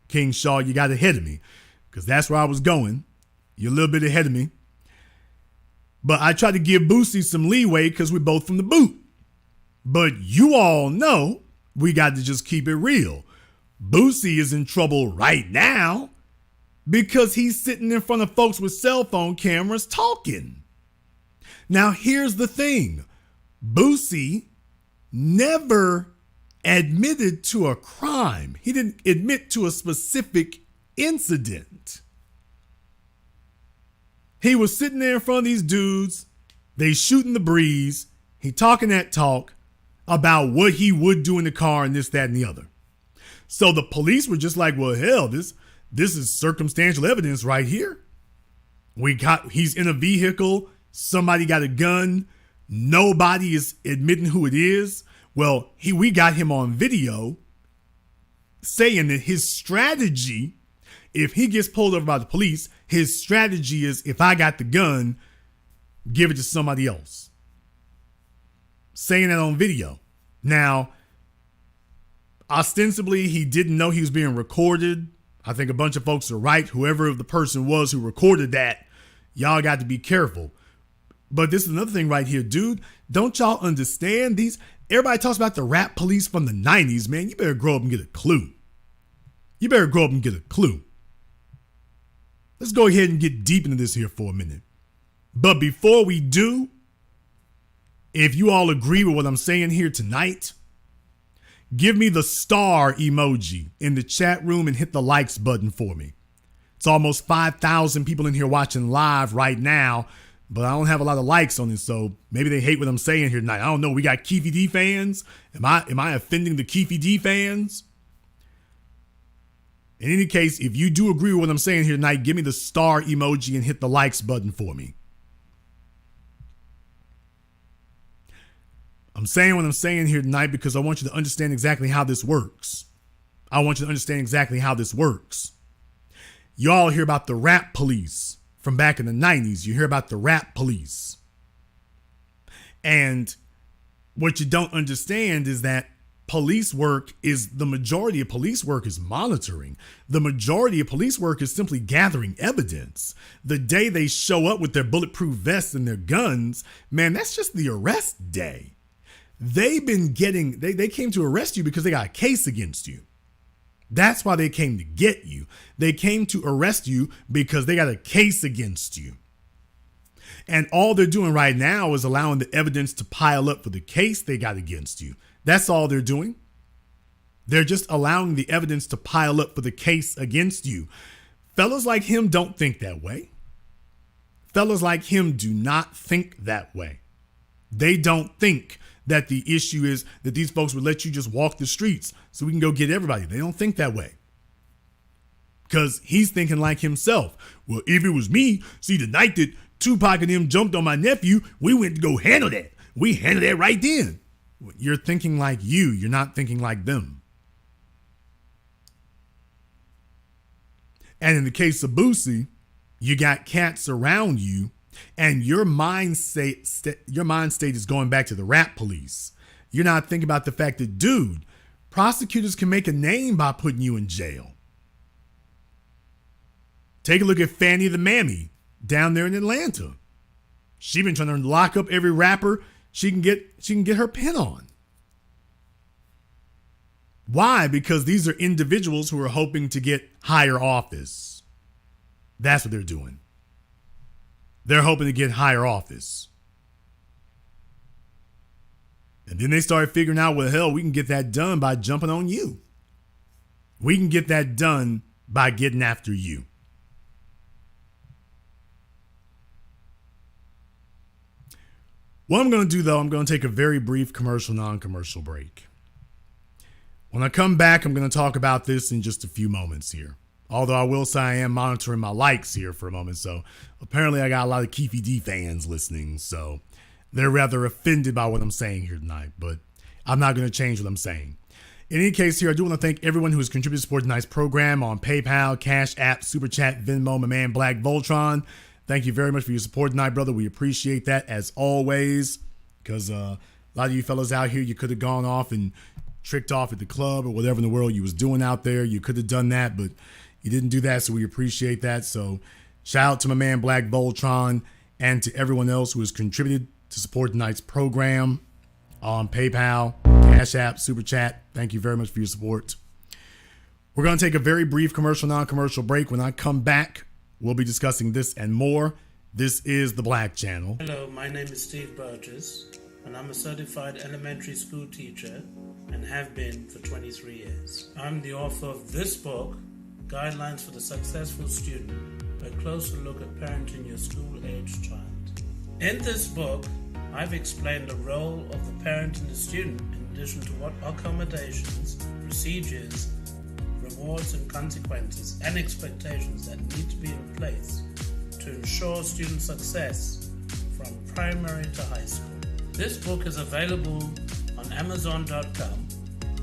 King Shaw. You got ahead of me because that's where I was going. You're a little bit ahead of me. But I tried to give Boosie some leeway because we're both from the boot. But you all know we got to just keep it real. Boosie is in trouble right now because he's sitting in front of folks with cell phone cameras talking. Now, here's the thing. Boosie never admitted to a crime. He didn't admit to a specific incident. He was sitting there in front of these dudes. They shooting the breeze. He talking that talk about what he would do in the car and this, that, and the other. So the police were just like, well, hell, this is circumstantial evidence right here. He's in a vehicle. Somebody got a gun. Nobody is admitting who it is. Well, we got him on video saying that his strategy, if he gets pulled over by the police, his strategy is, if I got the gun, give it to somebody else. Saying that on video. Now, ostensibly, he didn't know he was being recorded. I think a bunch of folks are right. Whoever the person was who recorded that, y'all got to be careful. But this is another thing right here, dude. Don't y'all understand these? Everybody talks about the rap police from the 90s, man. You better grow up and get a clue. You better grow up and get a clue. Let's go ahead and get deep into this here for a minute. But before we do, if you all agree with what I'm saying here tonight, give me the star emoji in the chat room and hit the likes button for me. It's almost 5,000 people in here watching live right now, but I don't have a lot of likes on it, so maybe they hate what I'm saying here tonight. I don't know. We got Keefe D fans. Am I offending the Keefe D fans? In any case, if you do agree with what I'm saying here tonight, give me the star emoji and hit the likes button for me. I'm saying what I'm saying here tonight because I want you to understand exactly how this works. I want you to understand exactly how this works. You all hear about the rap police from back in the 90s. You hear about the rap police. And what you don't understand is that police work is, the majority of police work is monitoring. The majority of police work is simply gathering evidence. The day they show up with their bulletproof vests and their guns, man, that's just the arrest day. They came to arrest you because they got a case against you. That's why they came to get you. They came to arrest you because they got a case against you. And all they're doing right now is allowing the evidence to pile up for the case they got against you. That's all they're doing. They're just allowing the evidence to pile up for the case against you. Fellas like him don't think that way. Fellas like him do not think that way. They don't think that the issue is that these folks would let you just walk the streets so we can go get everybody. They don't think that way. Because he's thinking like himself. Well, if it was me, see, the night that Tupac and them jumped on my nephew, we went to go handle that. We handled that right then. You're thinking like you. You're not thinking like them. And in the case of Boosie, you got cats around you, and your mind state is going back to the rap police. You're not thinking about the fact that, dude, prosecutors can make a name by putting you in jail. Take a look at Fannie the Mammy down there in Atlanta. She been trying to lock up every rapper she can get her pen on. Why? Because these are individuals who are hoping to get higher office. That's what they're doing. They're hoping to get higher office. And then they started figuring out, well, hell, we can get that done by jumping on you. We can get that done by getting after you. What I'm going to do, though, I'm going to take a very brief commercial, non-commercial break. When I come back, I'm going to talk about this in just a few moments here. Although I will say I am monitoring my likes here for a moment. So apparently I got a lot of Keefe D fans listening. So they're rather offended by what I'm saying here tonight. But I'm not going to change what I'm saying. In any case here, I do want to thank everyone who has contributed to support tonight's program on PayPal, CashApp, Super Chat, Venmo, my man Black Voltron. Thank you very much for your support tonight, brother. We appreciate that as always. Because a lot of you fellas out here, you could have gone off and tricked off at the club or whatever in the world you was doing out there. You could have done that, but you didn't do that, so we appreciate that. So shout out to my man Black Voltron and to everyone else who has contributed to support tonight's program on PayPal, Cash App, Super Chat. Thank you very much for your support. We're going to take a very brief commercial, non-commercial break. When I come back, we'll be discussing this and more. This is The Black Channel. Hello, my name is Steve Burgess. and I'm a certified elementary school teacher and have been for 23 years. I'm the author of this book, Guidelines for the Successful Student, a closer look at parenting your school-aged child. In this book, I've explained the role of the parent and the student in addition to what accommodations, procedures, rewards and consequences and expectations that need to be in place to ensure student success from primary to high school. This book is available on Amazon.com.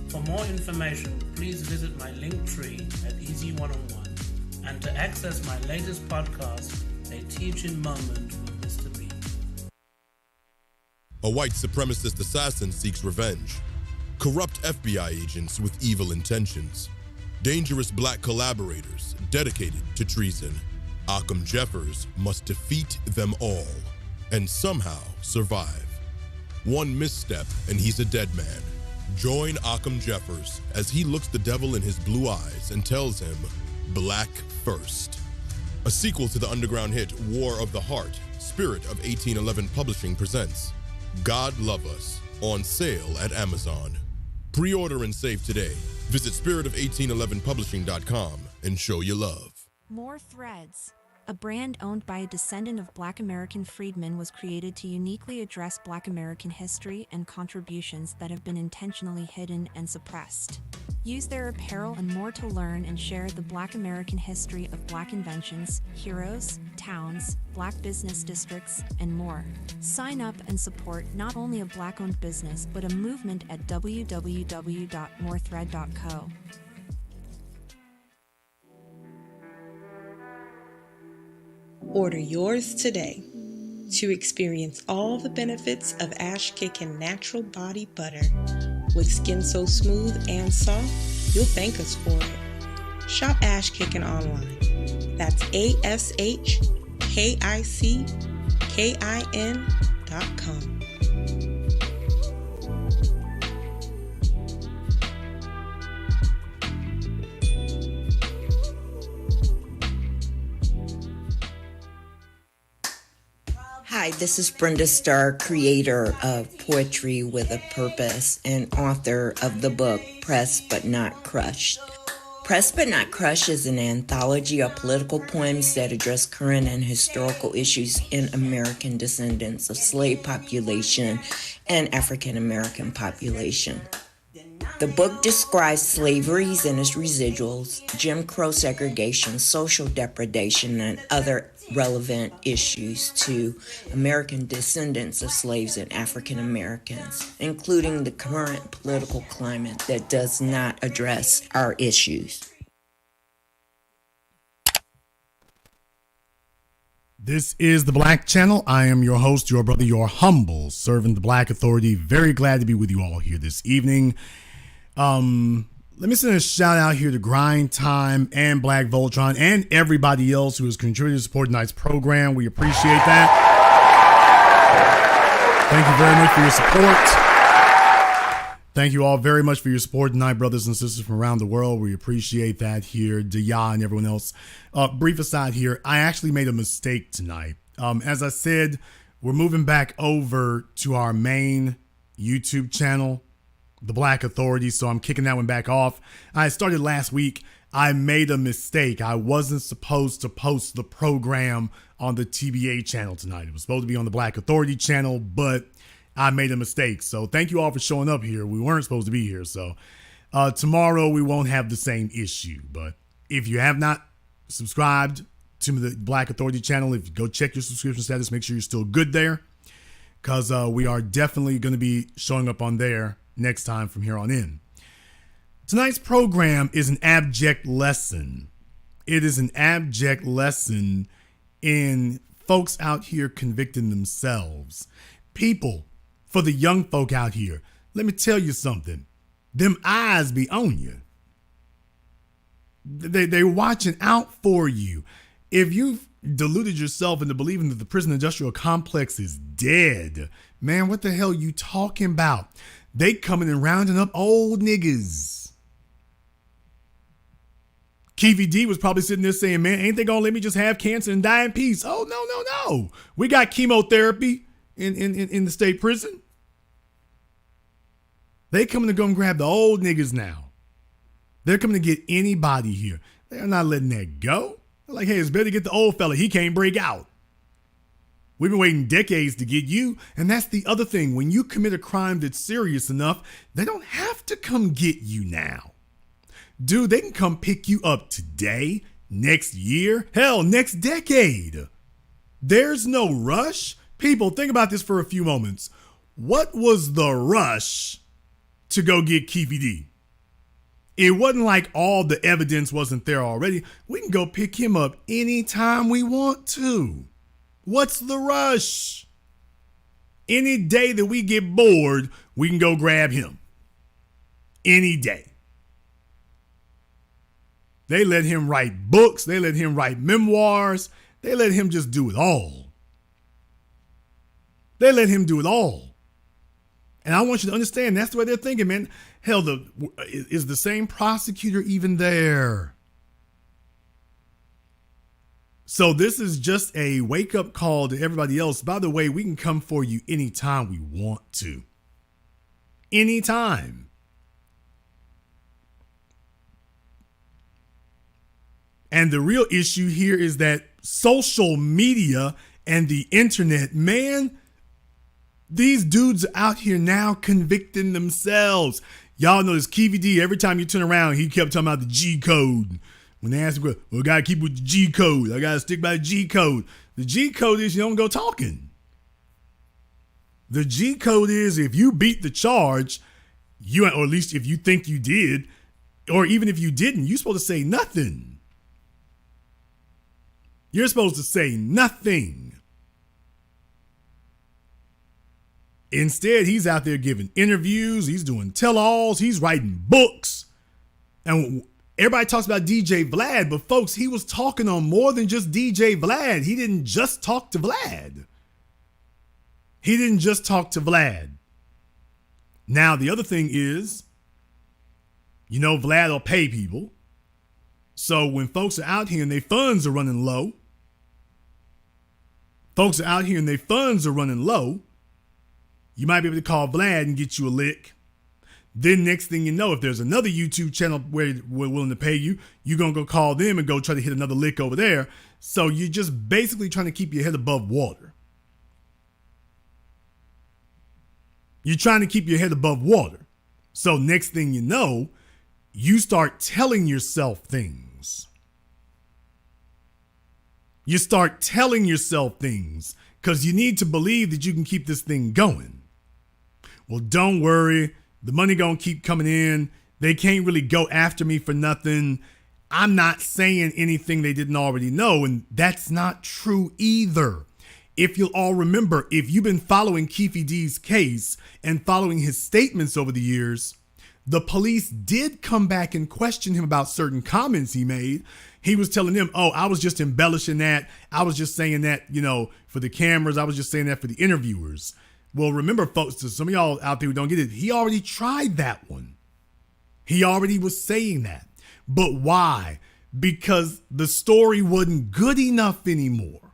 For more information, please visit my link tree at Easy One-on-One, and to access my latest podcast, A Teaching Moment with Mr. B. A white supremacist assassin seeks revenge. Corrupt FBI agents with evil intentions. Dangerous black collaborators dedicated to treason. Occam Jeffers must defeat them all and somehow survive. One misstep and he's a dead man. Join Occam Jeffers as he looks the devil in his blue eyes and tells him, Black first. A sequel to the underground hit War of the Heart, Spirit of 1811 Publishing presents God Love Us, on sale at Amazon. Pre-order and save today. Visit spirit of1811publishing.com and show your love. More Threads. A brand owned by a descendant of Black American freedmen was created to uniquely address Black American history and contributions that have been intentionally hidden and suppressed. Use their apparel and more to learn and share the Black American history of Black inventions, heroes, towns, Black business districts, and more. Sign up and support not only a Black-owned business, but a movement at www.morethread.co. Order yours today to experience all the benefits of Ash Kickin' natural body butter. With skin so smooth and soft, you'll thank us for it. Shop Ash Kickin' online. That's ASHKICKIN.com. Hi, this is Brenda Starr, creator of Poetry with a Purpose and author of the book Pressed But Not Crushed. Pressed But Not Crushed is an anthology of political poems that address current and historical issues in American descendants of slave population and African American population. The book describes slaveries and its residuals, Jim Crow segregation, social depredation, and other relevant issues to American descendants of slaves and African Americans, including the current political climate that does not address our issues. This is the Black Channel. I am your host, your brother, your humble servant, the Black Authority. Very glad to be with you all here this evening. Let me send a shout out here to Grind Time and Black Voltron and everybody else who has contributed to support tonight's program. We appreciate that. Thank you very much for your support. Thank you all very much for your support tonight, brothers and sisters from around the world. We appreciate that here. Daya and everyone else. Brief aside here, I actually made a mistake tonight. As I said, we're moving back over to our main YouTube channel, The Black Authority, so I'm kicking that one back off. I started last week. I made a mistake. I wasn't supposed to post the program on the TBA channel tonight. It was supposed to be on the Black Authority channel, but I made a mistake. So thank you all for showing up here. We weren't supposed to be here, so tomorrow we won't have the same issue. But if you have not subscribed to the Black Authority channel, if you go check your subscription status, make sure you're still good there, because we are definitely going to be showing up on there next time from here on in. Tonight's program is an abject lesson. It is an abject lesson in folks out here convicting themselves. People, for the young folk out here, let me tell you something. Them eyes be on you. They're watching out for you. If you've deluded yourself into believing that the prison industrial complex is dead, man, what the hell are you talking about? They coming and rounding up old niggas. Keefe D was probably sitting there saying, man, ain't they gonna let me just have cancer and die in peace? Oh, no. We got chemotherapy in the state prison. They coming to come grab the old niggas now. They're coming to get anybody here. They're not letting that go. They're like, hey, it's better to get the old fella. He can't break out. We've been waiting decades to get you. And that's the other thing. When you commit a crime that's serious enough, they don't have to come get you now. Dude, they can come pick you up today, next year, hell, next decade. There's no rush. People, think about this for a few moments. What was the rush to go get Keefe D? It wasn't like all the evidence wasn't there already. We can go pick him up anytime we want to. What's the rush? Any day that we get bored, we can go grab him. Any day. They let him write books. They let him write memoirs. They let him just do it all. They let him do it all. And I want you to understand, that's the way they're thinking, man. Hell, is the same prosecutor even there? So this is just a wake-up call to everybody else. By the way, we can come for you anytime we want to. Anytime. And the real issue here is that social media and the internet, man, these dudes are out here now convicting themselves. Y'all know this Keefe D, every time you turn around, he kept talking about the G code. When they ask him, well, I gotta keep with the G code. I gotta stick by the G code. The G code is you don't go talking. The G code is if you beat the charge, or at least if you think you did, or even if you didn't, you're supposed to say nothing. You're supposed to say nothing. Instead, he's out there giving interviews. He's doing tell-alls. He's writing books. And everybody talks about DJ Vlad, but folks, he was talking on more than just DJ Vlad. He didn't just talk to Vlad. He didn't just talk to Vlad. Now, the other thing is, you know, Vlad will pay people. So when folks are out here and their funds are running low, you might be able to call Vlad and get you a lick. Then next thing you know, if there's another YouTube channel where we're willing to pay you, you're going to go call them and go try to hit another lick over there. So you're just basically trying to keep your head above water. You're trying to keep your head above water. So next thing you know, you start telling yourself things. You start telling yourself things because you need to believe that you can keep this thing going. Well, don't worry. The money gonna keep coming in. They can't really go after me for nothing. I'm not saying anything they didn't already know, and that's not true either. If you'll all remember, if you've been following Keefe D's case and following his statements over the years, the police did come back and question him about certain comments he made. He was telling them, oh, I was just embellishing that. I was just saying that, you know, for the cameras. I was just saying that for the interviewers. Well, remember, folks, to some of y'all out there who don't get it, he already tried that one. He already was saying that. But why? Because the story wasn't good enough anymore.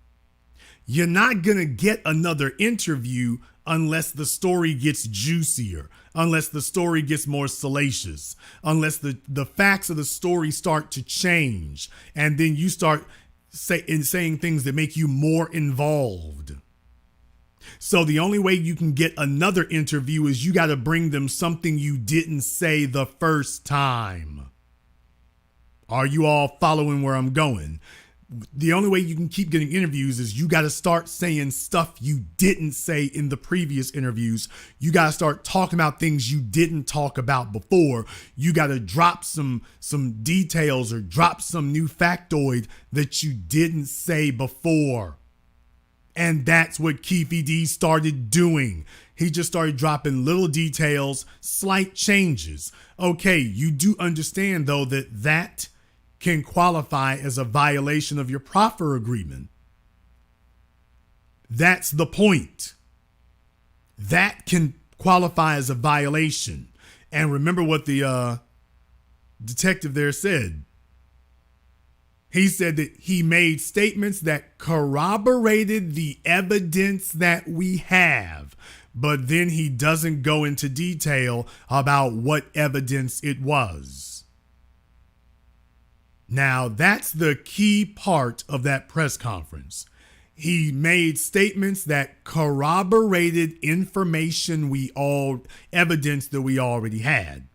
You're not going to get another interview unless the story gets juicier, unless the story gets more salacious, unless the facts of the story start to change, and then you start saying things that make you more involved. So the only way you can get another interview is you got to bring them something you didn't say the first time. Are you all following where I'm going? The only way you can keep getting interviews is you got to start saying stuff you didn't say in the previous interviews. You got to start talking about things you didn't talk about before. You got to drop some details or drop some new factoid that you didn't say before. And that's what Keefe D started doing. He just started dropping little details, slight changes. Okay, you do understand, though, that can qualify as a violation of your proffer agreement. That's the point. That can qualify as a violation. And remember what the detective there said. He said that he made statements that corroborated the evidence that we have. but then he doesn't go into detail about what evidence it was. Now, that's the key part of that press conference. He made statements that corroborated evidence that we already had.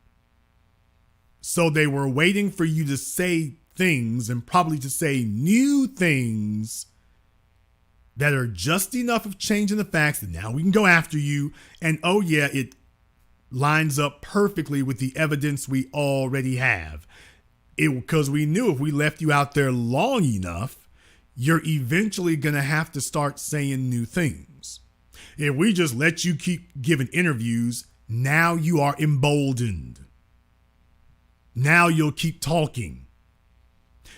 So they were waiting for you to say things, and probably to say new things that are just enough of changing the facts that now we can go after you. And oh yeah, it lines up perfectly with the evidence we already have. Because we knew if we left you out there long enough, you're eventually going to have to start saying new things. If we just let you keep giving interviews, now you are emboldened. Now you'll keep talking.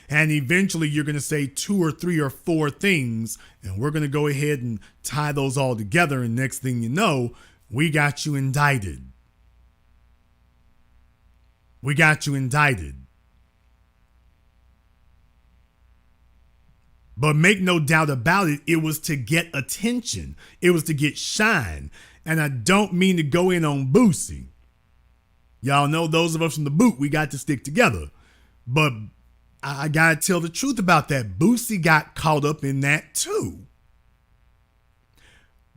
And eventually you're going to say 2 or 3 or 4 things, and we're going to go ahead and tie those all together. And next thing you know, we got you indicted. We got you indicted. But make no doubt about it, it was to get attention. It was to get shine. And I don't mean to go in on Boosie. Y'all know those of us from the boot, we got to stick together. But I got to tell the truth about that. Boosie got caught up in that too.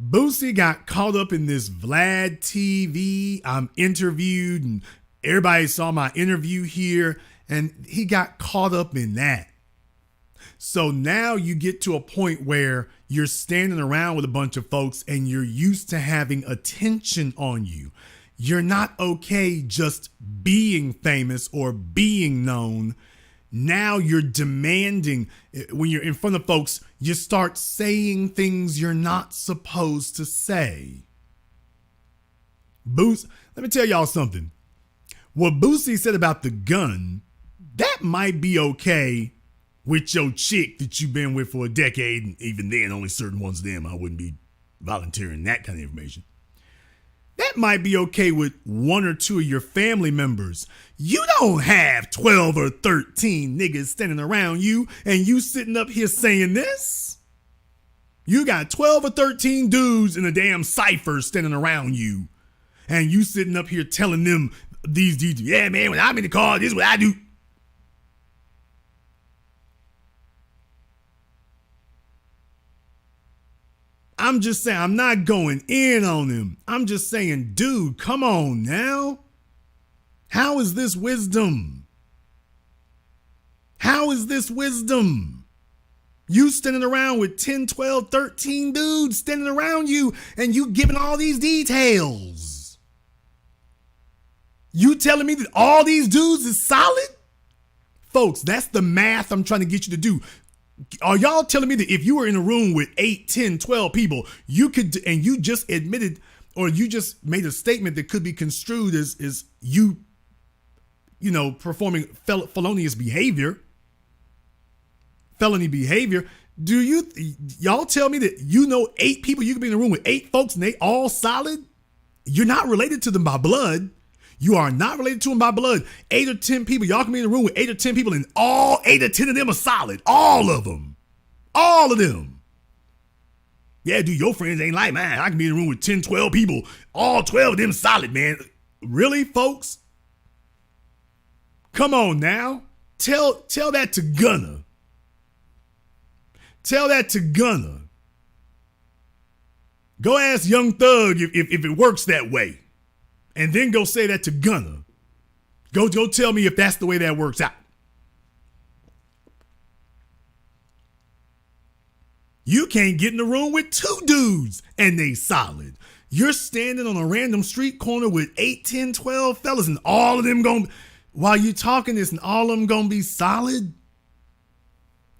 Boosie got caught up in this Vlad TV. I'm interviewed and everybody saw my interview here, and he got caught up in that. So now you get to a point where you're standing around with a bunch of folks and you're used to having attention on you. You're not okay just being famous or being known. Now you're demanding, when you're in front of folks, you start saying things you're not supposed to say. Let me tell y'all something. What Boosie said about the gun, that might be okay with your chick that you've been with for a decade, and even then, only certain ones of them, I wouldn't be volunteering that kind of information. That might be okay with 1 or 2 of your family members. You don't have 12 or 13 niggas standing around you, and you sitting up here saying this. You got 12 or 13 dudes in a damn cipher standing around you, and you sitting up here telling them these dudes, yeah, man, when I'm in the car, this is what I do. I'm just saying, I'm not going in on him. I'm just saying, dude, come on now. How is this wisdom? How is this wisdom? You standing around with 10, 12, 13 dudes standing around you, and you giving all these details. You telling me that all these dudes is solid? Folks, that's the math I'm trying to get you to do. Are y'all telling me that if you were in a room with 8, 10, 12 people, you could, and you just admitted, or you just made a statement that could be construed as you performing felonious behavior, felony behavior? Do y'all tell me that 8 people, you could be in a room with 8 folks and they all solid? You're not related to them by blood. You are not related to them by blood. 8 or 10 people. Y'all can be in a room with 8 or 10 people, and all 8 or 10 of them are solid. All of them. All of them. Yeah, dude, your friends ain't like mine. I can be in a room with 10, 12 people. All 12 of them solid, man. Really, folks? Come on now. Tell that to Gunna. Tell that to Gunna. Go ask Young Thug if it works that way. And then go say that to Gunna. Go tell me if that's the way that works out. You can't get in the room with 2 dudes and they solid. You're standing on a random street corner with 8, 10, 12 fellas, and all of them while you talking this, and all of them gonna be solid.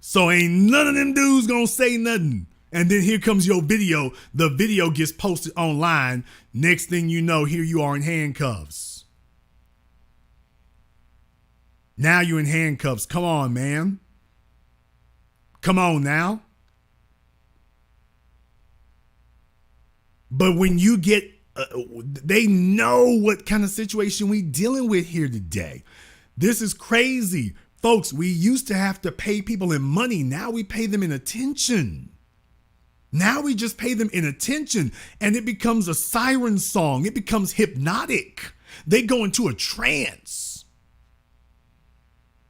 So ain't none of them dudes gonna say nothing. And then here comes your video. The video gets posted online. Next thing you know, here you are in handcuffs. Now you're in handcuffs. Come on, man. Come on now. But when you get, they know what kind of situation we dealing with here today. This is crazy. Folks, we used to have to pay people in money. Now we pay them in attention. Now we just pay them inattention and it becomes a siren song. It becomes hypnotic. They go into a trance.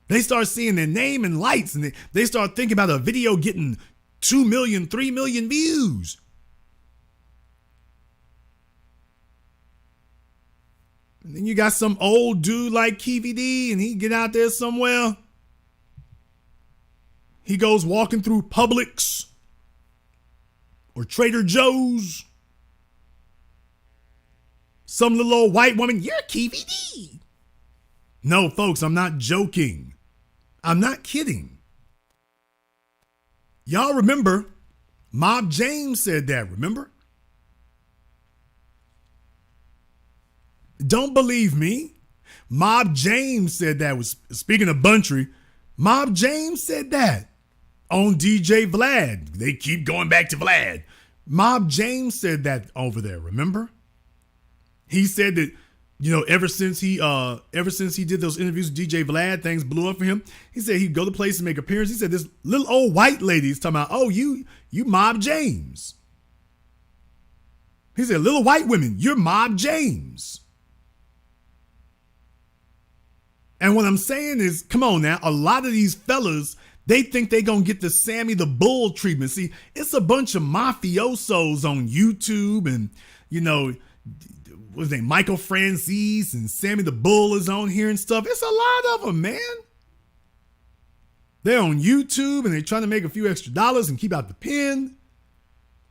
They start seeing their name in lights and they start thinking about a video getting 2 million, 3 million views. And then you got some old dude like Keefe D and he get out there somewhere. He goes walking through Publix or Trader Joe's. Some little old white woman, you're Keefe D. No, folks, I'm not joking. I'm not kidding. Y'all remember, Mob James said that, remember? Don't believe me. Mob James said that. Was speaking of Buntry, Mob James said that on DJ Vlad. They keep going back to Vlad. Mob James said that over there, remember? He said that, you know, ever since he did those interviews with DJ Vlad, things blew up for him. He said he'd go to places and make appearances. He said this little old white lady is talking about, oh, you Mob James. He said, little white women, you're Mob James. And what I'm saying is, come on now, a lot of these fellas, they think they gonna get the Sammy the Bull treatment. See, it's a bunch of mafiosos on YouTube and, you know, what's his name, Michael Francis and Sammy the Bull is on here and stuff. It's a lot of them, man. They're on YouTube and they're trying to make a few extra dollars and keep out the pen.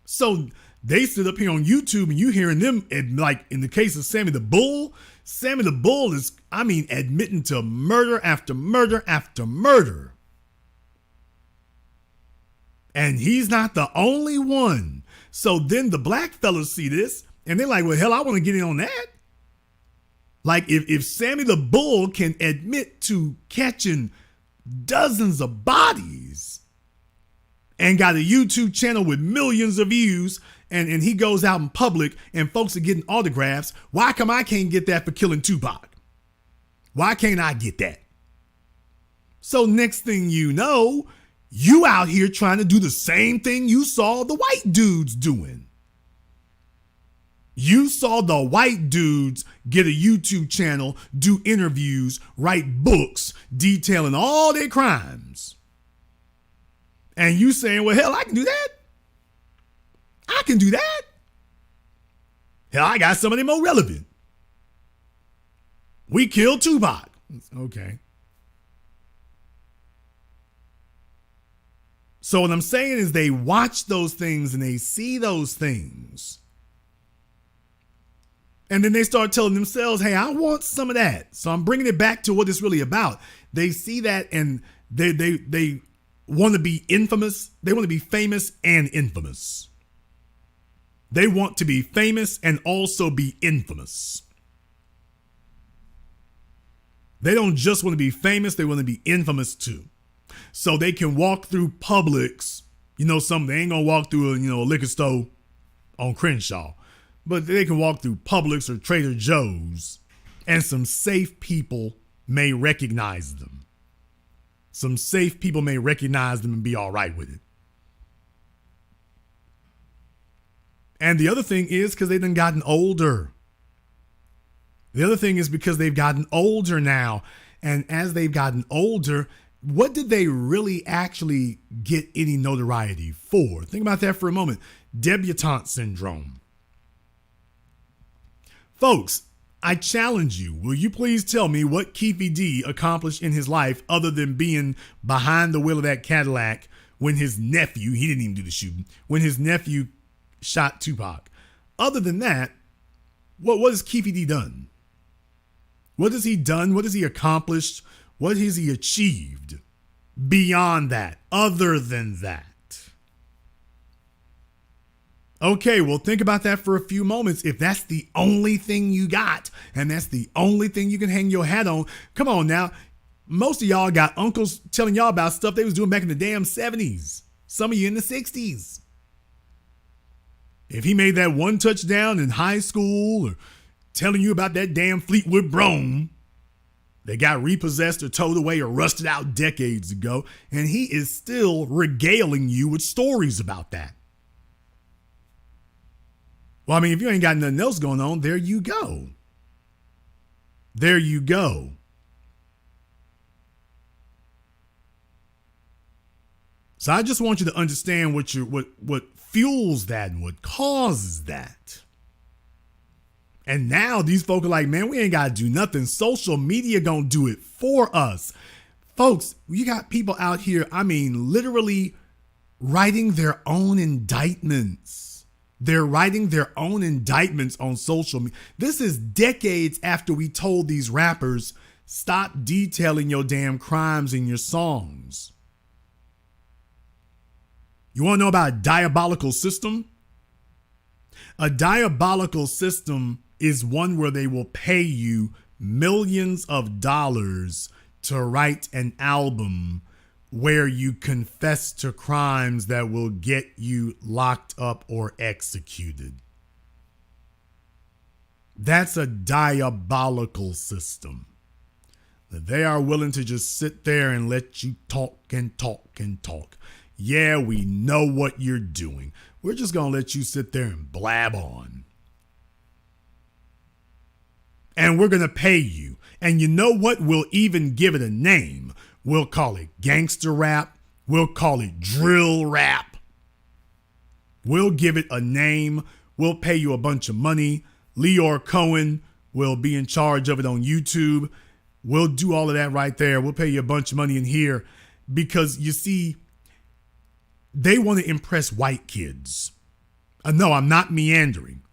So they sit up here on YouTube and you hearing them, like in the case of Sammy the Bull is, I mean, admitting to murder after murder after murder. And he's not the only one. So then the black fellas see this and they're like, well, hell, I want to get in on that. Like if Sammy the Bull can admit to catching dozens of bodies and got a YouTube channel with millions of views and he goes out in public and folks are getting autographs, why come I can't get that for killing Tupac? Why can't I get that? So next thing you know, you out here trying to do the same thing you saw the white dudes doing. You saw the white dudes get a YouTube channel, do interviews, write books detailing all their crimes. And you saying, well, hell, I can do that. I can do that. Hell, I got somebody more relevant. We killed Tupac. Okay. So what I'm saying is they watch those things and they see those things. And then they start telling themselves, hey, I want some of that. So I'm bringing it back to what it's really about. They see that and they want to be infamous. They want to be famous and infamous. They want to be famous and also be infamous. They don't just want to be famous. They want to be infamous too. So they can walk through Publix, you know, they ain't going to walk through a liquor store on Crenshaw. But they can walk through Publix or Trader Joe's and some safe people may recognize them. Some safe people may recognize them and be all right with it. And the other thing is because they've done gotten older. The other thing is because they've gotten older now. And as they've gotten older, what did they really actually get any notoriety for? Think about that for a moment. Debutante syndrome. Folks, I challenge you. Will you please tell me what Keefe D accomplished in his life other than being behind the wheel of that Cadillac when his nephew, he didn't even do the shooting, when his nephew shot Tupac. Other than that, what has Keefe D done? What has he done? What has he accomplished? What has he achieved beyond that, other than that? Okay, well, think about that for a few moments. If that's the only thing you got, and that's the only thing you can hang your hat on, come on now. Most of y'all got uncles telling y'all about stuff they was doing back in the damn 70s. Some of you in the 60s. If he made that one touchdown in high school or telling you about that damn Fleetwood Brougham that got repossessed or towed away or rusted out decades ago, and he is still regaling you with stories about that. Well, I mean, if you ain't got nothing else going on, there you go. There you go. So I just want you to understand what fuels that and what causes that. And now these folk are like, man, we ain't got to do nothing. Social media gonna do it for us. Folks, you got people out here, I mean, literally writing their own indictments. They're writing their own indictments on social media. This is decades after we told these rappers, stop detailing your damn crimes in your songs. You want to know about a diabolical system? A diabolical system is one where they will pay you millions of dollars to write an album where you confess to crimes that will get you locked up or executed. That's a diabolical system. They are willing to just sit there and let you talk and talk and talk. Yeah, we know what you're doing. We're just going to let you sit there and blab on. And we're going to pay you. And you know what? We'll even give it a name. We'll call it gangster rap. We'll call it drill rap. We'll give it a name. We'll pay you a bunch of money. Leor Cohen will be in charge of it on YouTube. We'll do all of that right there. We'll pay you a bunch of money in here because you see, they want to impress white kids. No, I'm not meandering.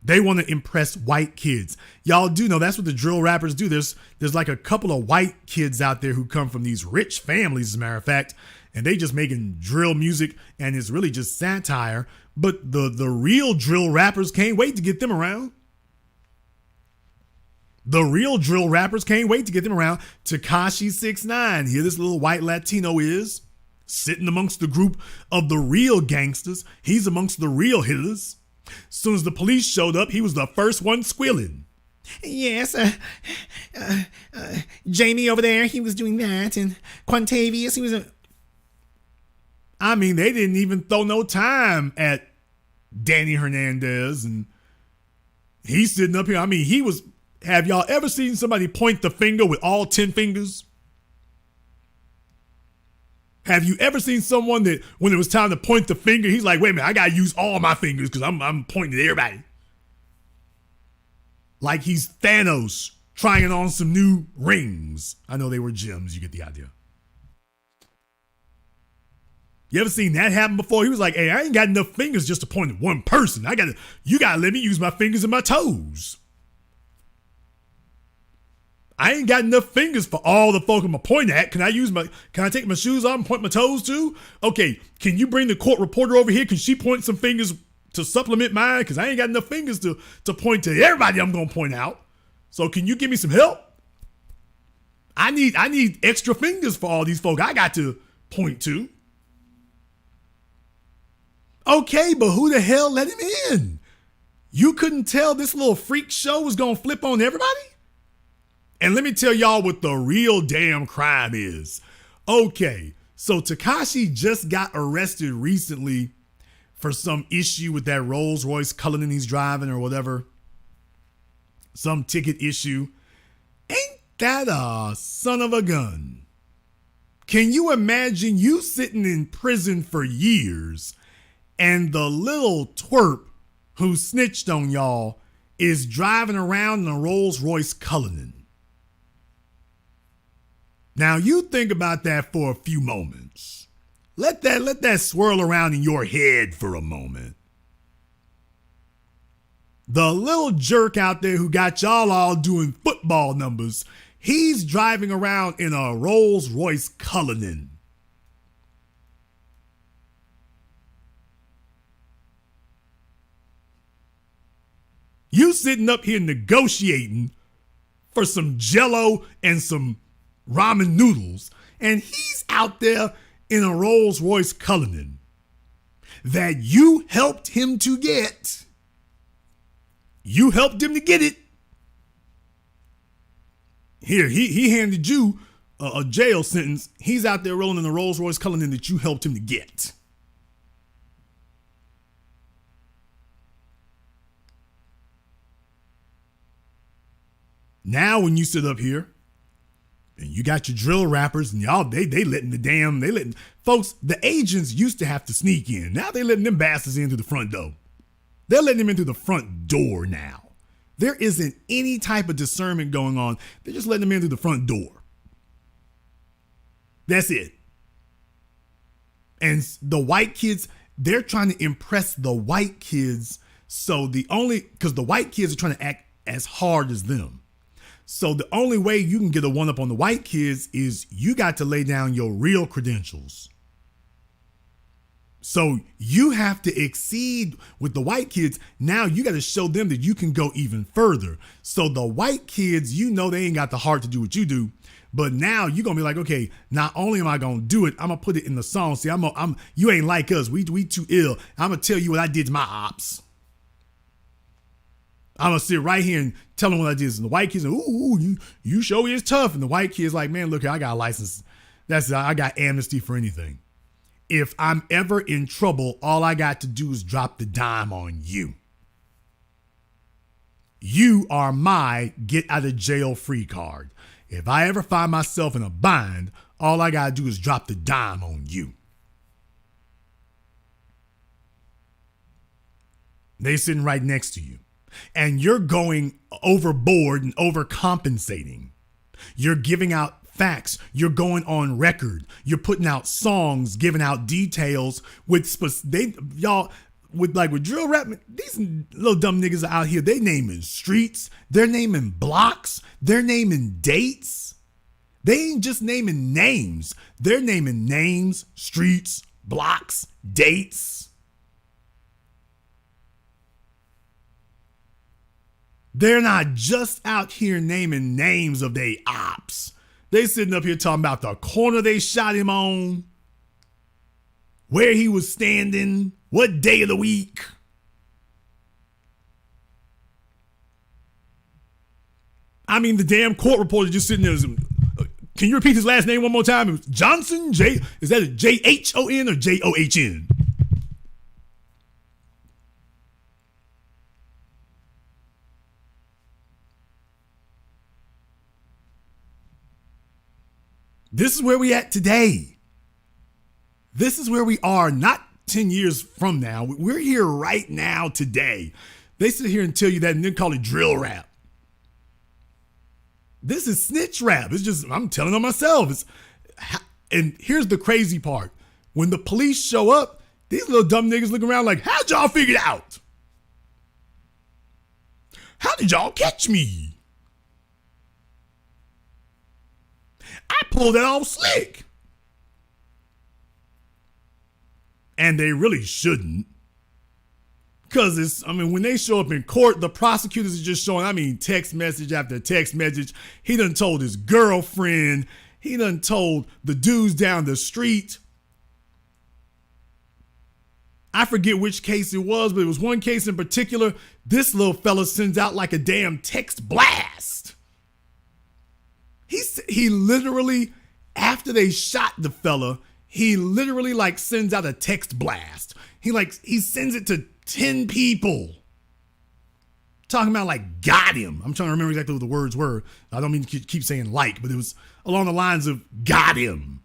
They want to impress white kids. Y'all do know that's what the drill rappers do. There's like a couple of white kids out there who come from these rich families, as a matter of fact, and they just making drill music and it's really just satire. But the real drill rappers can't wait to get them around. The real drill rappers can't wait to get them around. Tekashi 6ix9ine, here this little white Latino is, sitting amongst the group of the real gangsters. He's amongst the real hitters. As soon as the police showed up, he was the first one squealing. Yes, Jamie over there, he was doing that. And Quantavious, he was... I mean, they didn't even throw no time at Danny Hernandez. And he's sitting up here. I mean, he was... Have y'all ever seen somebody point the finger with all 10 fingers? Have you ever seen someone that when it was time to point the finger, he's like, wait a minute, I got to use all my fingers because I'm pointing at everybody. Like he's Thanos trying on some new rings. I know they were gems. You get the idea. You ever seen that happen before? He was like, hey, I ain't got enough fingers just to point at one person. You got to let me use my fingers and my toes. I ain't got enough fingers for all the folk I'm gonna point at. Can I take my shoes off and point my toes too? Okay, can you bring the court reporter over here? Can she point some fingers to supplement mine? Because I ain't got enough fingers to point to everybody I'm gonna point out. So can you give me some help? I need extra fingers for all these folk I got to point to. Okay, but who the hell let him in? You couldn't tell this little freak show was gonna flip on everybody? And let me tell y'all what the real damn crime is. Okay, so Tekashi just got arrested recently for some issue with that Rolls Royce Cullinan he's driving or whatever. Some ticket issue. Ain't that a son of a gun? Can you imagine you sitting in prison for years and the little twerp who snitched on y'all is driving around in a Rolls Royce Cullinan? Now you think about that for a few moments. Let that swirl around in your head for a moment. The little jerk out there who got y'all all doing football numbers, he's driving around in a Rolls Royce Cullinan. You sitting up here negotiating for some Jell-O and some ramen noodles, and he's out there in a Rolls Royce Cullinan that you helped him to get. You helped him to get it. Here, he handed you a jail sentence. He's out there rolling in a Rolls Royce Cullinan that you helped him to get. Now when you sit up here and you got your drill rappers and y'all, they letting folks, the agents used to have to sneak in. Now they letting them bastards in through the front door. They're letting them in through the front door now. There isn't any type of discernment going on. They're just letting them in through the front door. That's it. And the white kids, they're trying to impress the white kids. So because the white kids are trying to act as hard as them. So the only way you can get a one up on the white kids is you got to lay down your real credentials. So you have to exceed with the white kids. Now you got to show them that you can go even further. So the white kids, they ain't got the heart to do what you do. But now you're going to be like, okay, not only am I going to do it, I'm going to put it in the song. See, you ain't like us. We too ill. I'm going to tell you what I did to my ops. I'm going to sit right here and tell them what I did. And the white kids, ooh, you show is tough. And the white kids like, man, look here, I got a license. I got amnesty for anything. If I'm ever in trouble, all I got to do is drop the dime on you. You are my get out of jail free card. If I ever find myself in a bind, all I got to do is drop the dime on you. They sitting right next to you. And you're going overboard and overcompensating. You're giving out facts. You're going on record. You're putting out songs, giving out details with drill rap. These little dumb niggas are out here. They naming streets. They're naming blocks. They're naming dates. They ain't just naming names. They're naming names, streets, blocks, dates. They're not just out here naming names of they ops. They sitting up here talking about the corner they shot him on, where he was standing, what day of the week. I mean, the damn court reporter just sitting there. Can you repeat his last name one more time? It was Johnson, is that a J-H-O-N or J-O-H-N? This is where we at today. This is where we are, not 10 years from now. We're here right now today. They sit here and tell you that and then call it drill rap. This is snitch rap. It's just, I'm telling on myself. And here's the crazy part. When the police show up, these little dumb niggas look around like, how'd y'all figure it out? How did y'all catch me? I pulled it off slick. And they really shouldn't. Because when they show up in court, the prosecutors are just showing, text message after text message. He done told his girlfriend. He done told the dudes down the street. I forget which case it was, but it was one case in particular. This little fella sends out like a damn text blast. He literally, after they shot the fella, he literally sends out a text blast. He sends it to 10 people. Talking about got him. I'm trying to remember exactly what the words were. I don't mean to keep saying but it was along the lines of got him.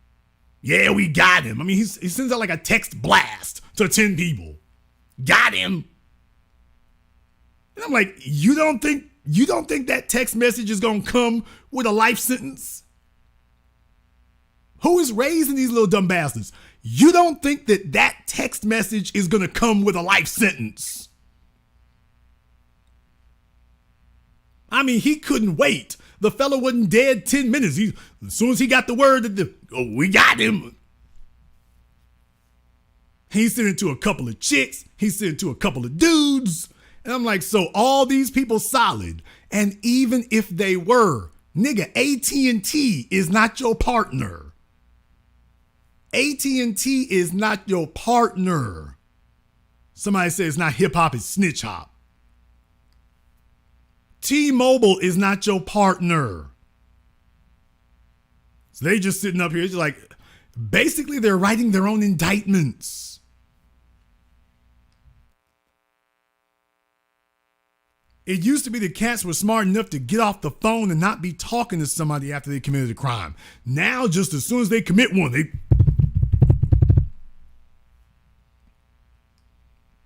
Yeah, we got him. He sends out a text blast to 10 people. Got him. And I'm like, you don't think that text message is going to come with a life sentence? Who is raising these little dumb bastards? You don't think that text message is going to come with a life sentence? He couldn't wait. The fella wasn't dead 10 minutes. As soon as he got the word that we got him. He sent it to a couple of chicks. He sent it to a couple of dudes. And I'm like, so all these people solid. And even if they were, nigga, AT&T is not your partner. AT&T is not your partner. Somebody says it's not hip hop, it's snitch hop. T-Mobile is not your partner. So they just sitting up here, just basically they're writing their own indictments. It used to be the cats were smart enough to get off the phone and not be talking to somebody after they committed a crime. Now, just as soon as they commit one, they...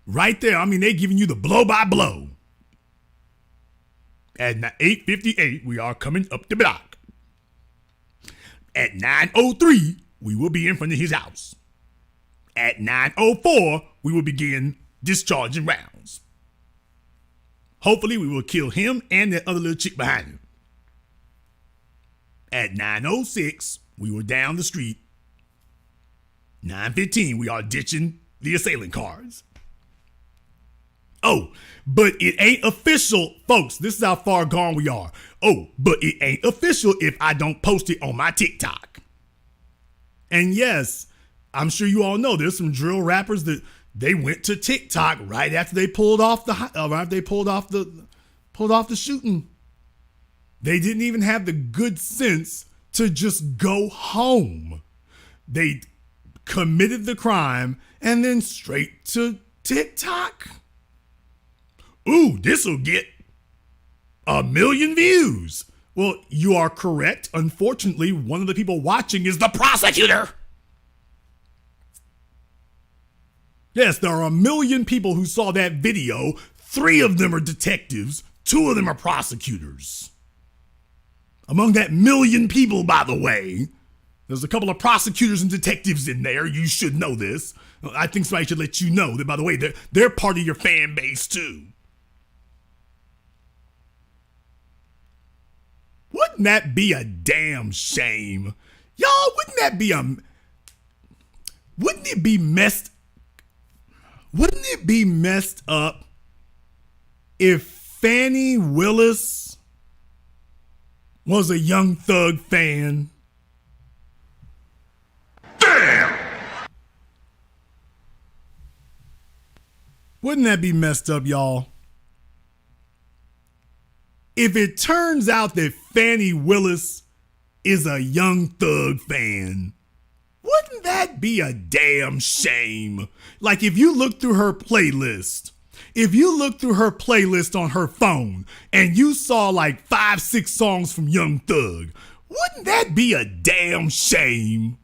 Right there, I mean, they giving you the blow by blow. At 8:58, we are coming up the block. At 9:03, we will be in front of his house. At 9:04, we will begin discharging rounds. Hopefully, we will kill him and that other little chick behind him. At 9:06, we were down the street. 9:15, we are ditching the assailant cars. Oh, but it ain't official, folks. This is how far gone we are. Oh, but it ain't official if I don't post it on my TikTok. And yes, I'm sure you all know there's some drill rappers that they went to TikTok right after they pulled off the shooting. They didn't even have the good sense to just go home. They committed the crime and then straight to TikTok. Ooh, this'll get 1 million views. Well, you are correct. Unfortunately, one of the people watching is the prosecutor. Yes, there are 1 million people who saw that video. 3 of them are detectives. 2 of them are prosecutors. Among that 1 million people, by the way, there's a couple of prosecutors and detectives in there. You should know this. I think somebody should let you know that, by the way, they're part of your fan base too. Wouldn't that be a damn shame? Y'all, wouldn't it be messed up if Fannie Willis was a Young Thug fan? Damn! Wouldn't that be messed up, y'all? If it turns out that Fannie Willis is a Young Thug fan, wouldn't that be a damn shame? Like if you look through her playlist, on her phone and you saw like 5-6 songs from Young Thug, wouldn't that be a damn shame?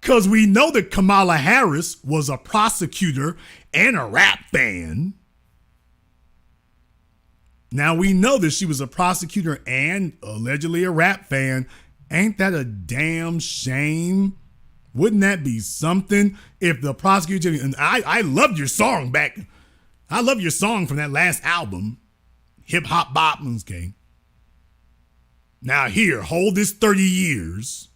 Because we know that Kamala Harris was a prosecutor and a rap fan. Now we know that she was a prosecutor and allegedly a rap fan. Ain't that a damn shame? Wouldn't that be something if the prosecutor, and I loved your song back. I love your song from that last album, Hip Hop Bop. Okay. Now here, hold this 30 years.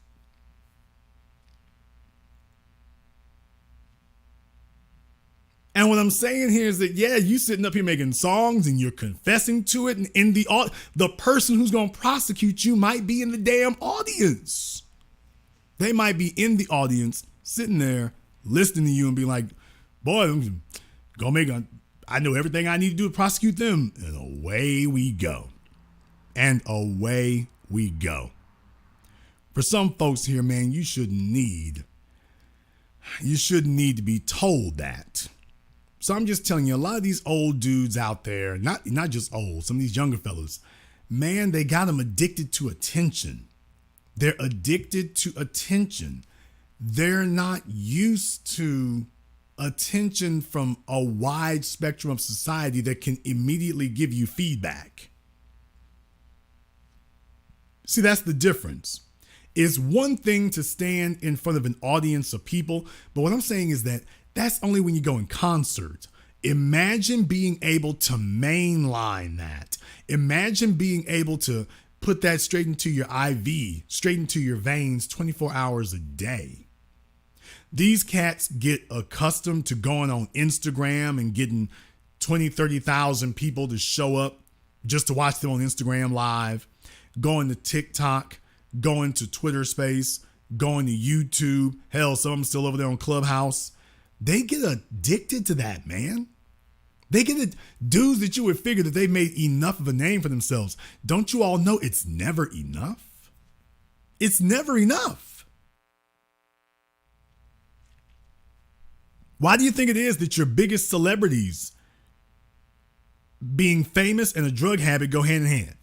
And what I'm saying here is that, yeah, you sitting up here making songs and you're confessing to it. And the person who's going to prosecute you might be in the damn audience. They might be in the audience sitting there listening to you and be like, boy, I'm gonna I know everything I need to do to prosecute them. And away we go. For some folks here, man, you shouldn't need to be told that. So I'm just telling you, a lot of these old dudes out there, not just old, some of these younger fellas, man, they got them addicted to attention. They're addicted to attention. They're not used to attention from a wide spectrum of society that can immediately give you feedback. See, that's the difference. It's one thing to stand in front of an audience of people, but what I'm saying is that that's only when you go in concert. Imagine being able to mainline that. Imagine being able to put that straight into your IV, straight into your veins 24 hours a day. These cats get accustomed to going on Instagram and getting 20, 30,000 people to show up just to watch them on Instagram Live, going to TikTok, going to Twitter Space, going to YouTube. Hell, some of them still over there on Clubhouse. They get addicted to that, man. They get dudes that you would figure that they made enough of a name for themselves. Don't you all know it's never enough? It's never enough. Why do you think it is that your biggest celebrities being famous and a drug habit go hand in hand.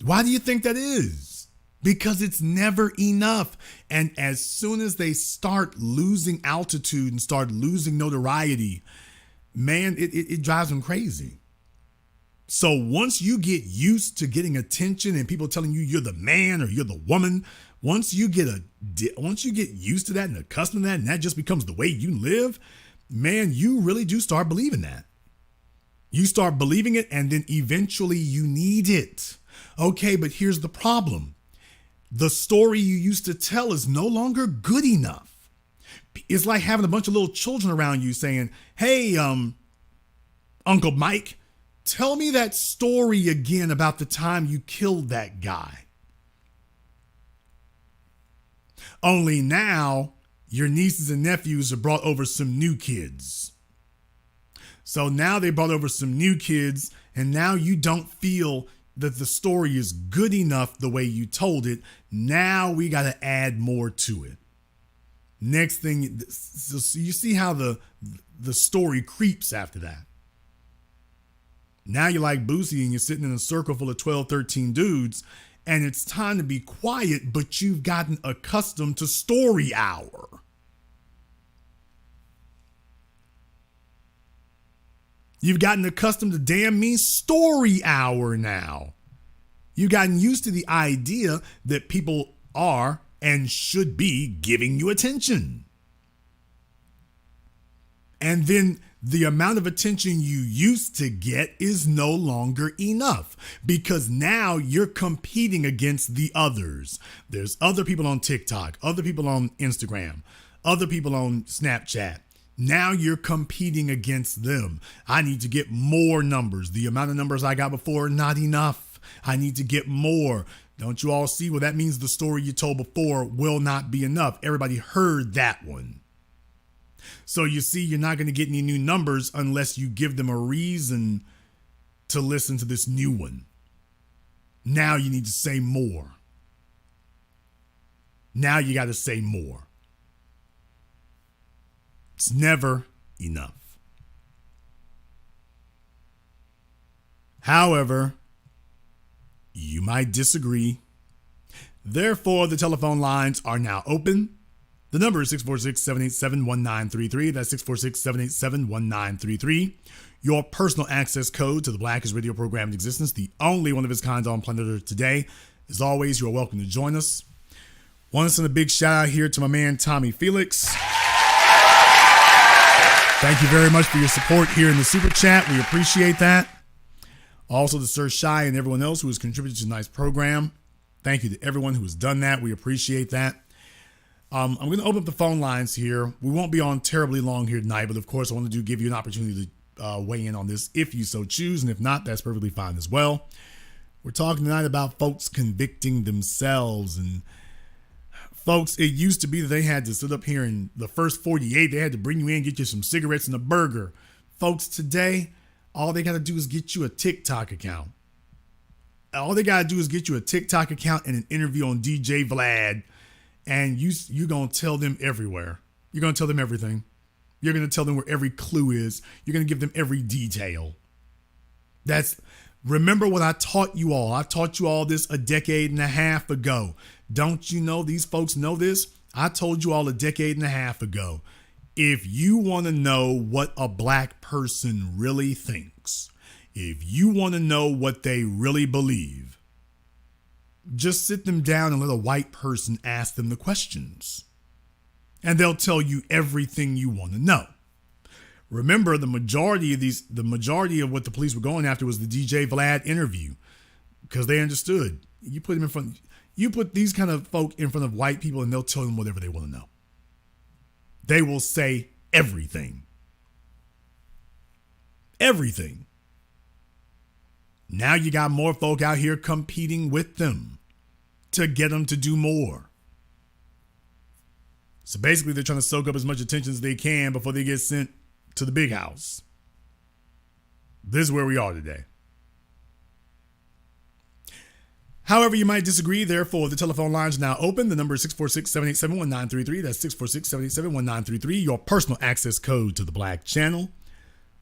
Why do you think that is? Because it's never enough. And as soon as they start losing altitude and start losing notoriety, man, it drives them crazy. So once you get used to getting attention and people telling you you're the man or you're the woman, once you get used to that and accustomed to that, and that just becomes the way you live, man, you really do start believing that. You start believing it, and then eventually you need it. Okay, but here's the problem. The story you used to tell is no longer good enough. It's like having a bunch of little children around you saying, hey, Uncle Mike, tell me that story again about the time you killed that guy. Only now your nieces and nephews have brought over some new kids. So now they brought over some new kids, and now you don't feel that the story is good enough the way you told it. Now we got to add more to it. Next thing, so you see how the story creeps after that. Now you're like Boosie and you're sitting in a circle full of 12, 13 dudes, and it's time to be quiet, but you've gotten accustomed to story hour. You've gotten accustomed to damn me story hour now. You've gotten used to the idea that people are and should be giving you attention. And then the amount of attention you used to get is no longer enough because now you're competing against the others. There's other people on TikTok, other people on Instagram, other people on Snapchat. Now you're competing against them. I need to get more numbers. The amount of numbers I got before, not enough. I need to get more. Don't you all see? Well, that means the story you told before will not be enough. Everybody heard that one. So you see, you're not going to get any new numbers unless you give them a reason to listen to this new one. Now you need to say more. Now you got to say more. It's never enough. However, you might disagree. Therefore, the telephone lines are now open. The number is 646-787-1933. That's 646-787-1933. Your personal access code to the Blackest radio program in existence, the only one of its kind on planet Earth today. As always, you are welcome to join us. Want to send a big shout out here to my man, Tommy Felix. Thank you very much for your support here in the Super Chat. We appreciate that. Also to Sir Shai and everyone else who has contributed to tonight's program. Thank you to everyone who has done that. We appreciate that. I'm going to open up the phone lines here. We won't be on terribly long here tonight, but of course I want to give you an opportunity to weigh in on this if you so choose, and if not, that's perfectly fine as well. We're talking tonight about folks convicting themselves. And folks, it used to be that they had to sit up here in the first 48. They had to bring you in, get you some cigarettes and a burger. Folks, today, all they got to do is get you a TikTok account. All they got to do is get you a TikTok account and an interview on DJ Vlad. And you're going to tell them everywhere. You're going to tell them everything. You're going to tell them where every clue is. You're going to give them every detail. Remember what I taught you all. I taught you all this a decade and a half ago. Don't you know these folks know this? I told you all a decade and a half ago. If you want to know what a black person really thinks, if you want to know what they really believe, just sit them down and let a white person ask them the questions. And they'll tell you everything you want to know. Remember, the majority of what the police were going after was the DJ Vlad interview, because they understood. You put these kind of folk in front of white people and they'll tell them whatever they want to know. They will say everything. Everything. Now you got more folk out here competing with them to get them to do more. So basically, they're trying to soak up as much attention as they can before they get sent to the big house. This is where we are today. However, you might disagree. Therefore, the telephone line is now open. The number is 646-787-1933. That's 646-787-1933. Your personal access code to the Black Channel.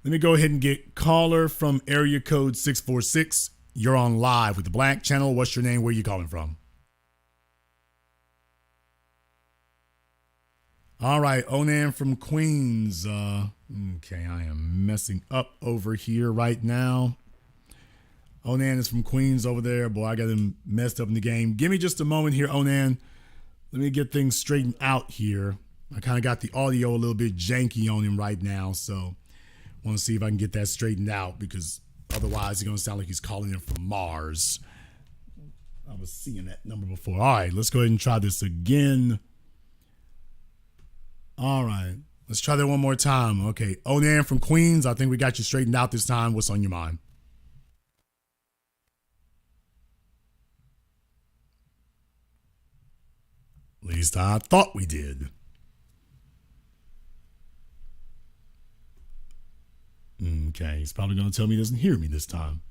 Let me go ahead and get caller from area code 646. You're on live with the Black Channel. What's your name? Where are you calling from? All right, Onan from Queens. Okay, I am messing up over here right now. Onan is from Queens over there. Boy, I got him messed up in the game. Give me just a moment here, Onan. Let me get things straightened out here. I kind of got the audio a little bit janky on him right now, so I want to see if I can get that straightened out, because otherwise it's going to sound like he's calling in from Mars. I was seeing that number before. All right, let's go ahead and try this again. All right, let's try that one more time. Okay, Onan from Queens, I think we got you straightened out this time. What's on your mind? At least I thought we did. Okay, he's probably going to tell me he doesn't hear me this time.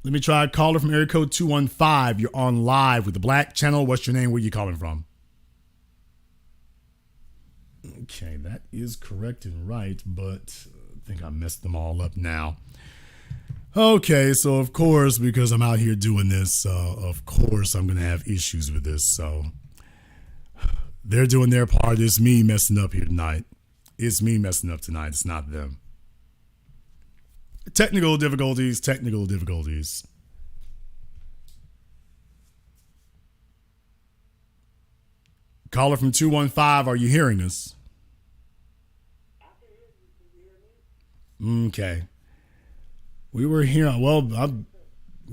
Let me try a caller from area code 215. You're on live with the Black Channel. What's your name? Where you calling from? Okay, that is correct and right, but I think I messed them all up now. Okay, so of course, because I'm out here doing this, of course I'm going to have issues with this. So they're doing their part. It's me messing up here tonight. It's me messing up tonight. It's not them. Technical difficulties. Caller from 215, are you hearing us? Okay. We were here. Well, I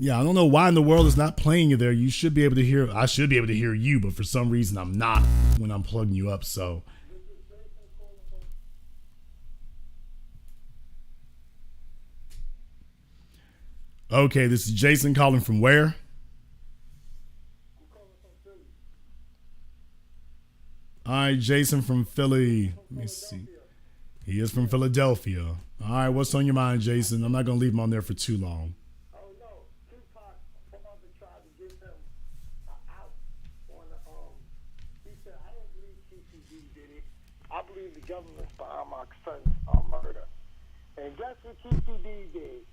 don't know why in the world it's not playing you there. You should be able to hear. I should be able to hear you, but for some reason I'm not when I'm plugging you up. So. Okay, this is Jason calling from where? All right, Jason from Philly. Let me see. He is from Philadelphia. All right, what's on your mind, Jason? I'm not going to leave him on there for too long. Oh, no. Tupac tried to give him out on the, he said, I don't believe Keefe D did it. I believe the government's behind my son's murder. And guess what Keefe D did?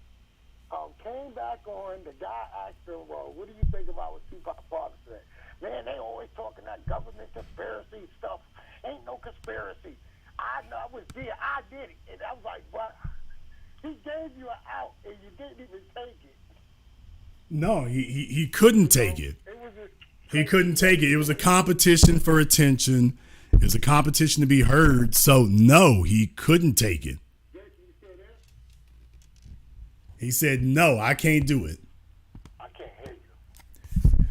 Came back on, the guy asked him, well, what do you think about what Tupac's father said? Man, they always talking that government conspiracy stuff. Ain't no conspiracy. I know, I was there, I did it. And I was like, what? He gave you an out and you didn't even take it. No, he couldn't take it. He couldn't take it. It was a competition for attention. It was a competition to be heard. So, no, he couldn't take it. He said, no, I can't do it. I can't hear you.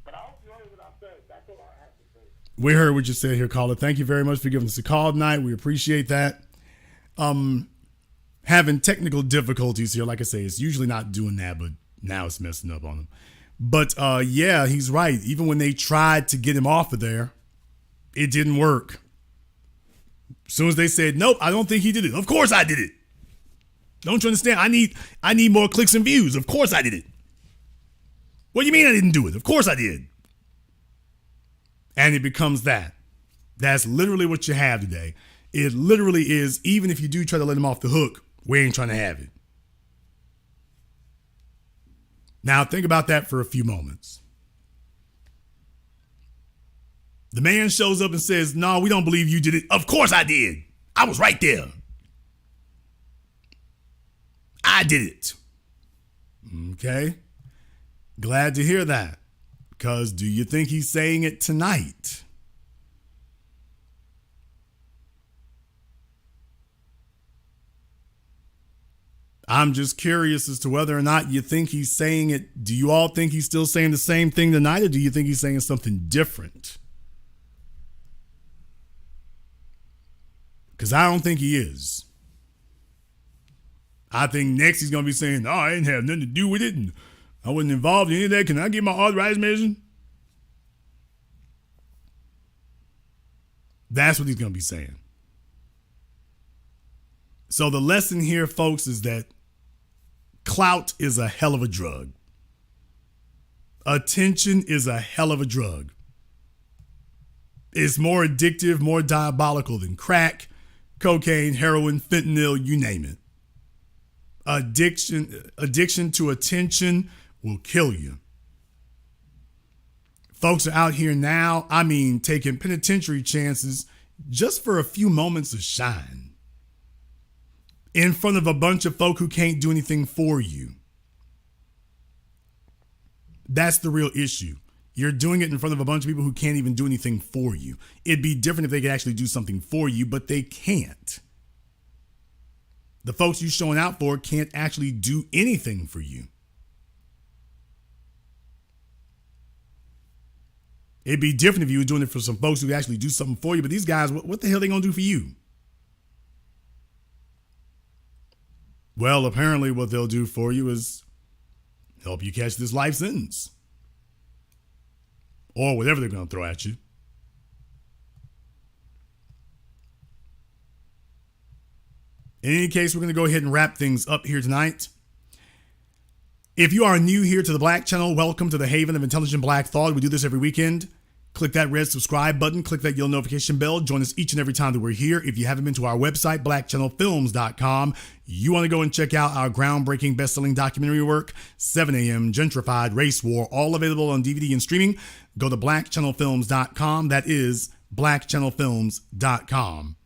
But I hope you heard what I said. That's all I have to say. We heard what you said here, caller. Thank you very much for giving us a call tonight. We appreciate that. Having technical difficulties here, like I say, it's usually not doing that, but now it's messing up on him. But yeah, he's right. Even when they tried to get him off of there, it didn't work. As soon as they said, nope, I don't think he did it. Of course I did it. Don't you understand? I need more clicks and views. Of course I did it. What do you mean I didn't do it? Of course I did. And it becomes that. That's literally what you have today. It literally is, even if you do try to let him off the hook, we ain't trying to have it. Now think about that for a few moments. The man shows up and says, no, we don't believe you did it. Of course I did. I was right there. I did it. Okay. Glad to hear that. Because do you think he's saying it tonight? I'm just curious as to whether or not you think he's saying it. Do you all think he's still saying the same thing tonight, or do you think he's saying something different? Because I don't think he is. I think next he's going to be saying, no, I didn't have nothing to do with it, and I wasn't involved in any of that. Can I get my authorized medicine? That's what he's going to be saying. So the lesson here, folks, is that clout is a hell of a drug. Attention is a hell of a drug. It's more addictive, more diabolical than crack, cocaine, heroin, fentanyl, you name it. Addiction to attention will kill you. Folks are out here now, taking penitentiary chances just for a few moments of shine in front of a bunch of folk who can't do anything for you. That's the real issue. You're doing it in front of a bunch of people who can't even do anything for you. It'd be different if they could actually do something for you, but they can't. The folks you're showing out for can't actually do anything for you. It'd be different if you were doing it for some folks who actually do something for you, but these guys, what the hell are they going to do for you? Well, apparently what they'll do for you is help you catch this life sentence. Or whatever they're going to throw at you. In any case, we're going to go ahead and wrap things up here tonight. If you are new here to the Black Channel, welcome to the haven of intelligent black thought. We do this every weekend. Click that red subscribe button. Click that yellow notification bell. Join us each and every time that we're here. If you haven't been to our website, blackchannelfilms.com, you want to go and check out our groundbreaking best-selling documentary work, 7 a.m., Gentrified, Race War, all available on DVD and streaming. Go to blackchannelfilms.com. That is blackchannelfilms.com.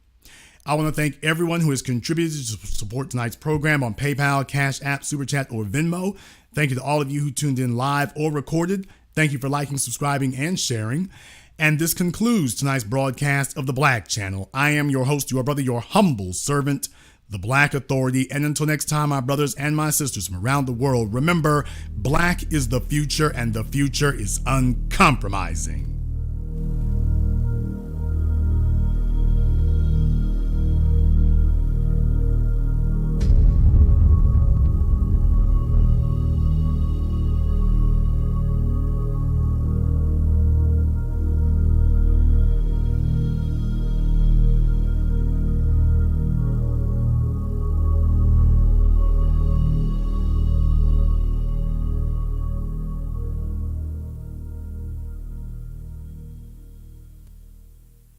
I want to thank everyone who has contributed to support tonight's program on PayPal, CashApp, Super Chat, or Venmo. Thank you to all of you who tuned in live or recorded. Thank you for liking, subscribing, and sharing. And this concludes tonight's broadcast of the Black Channel. I am your host, your brother, your humble servant, the Black Authority. And until next time, my brothers and my sisters from around the world, remember, black is the future, and the future is uncompromising.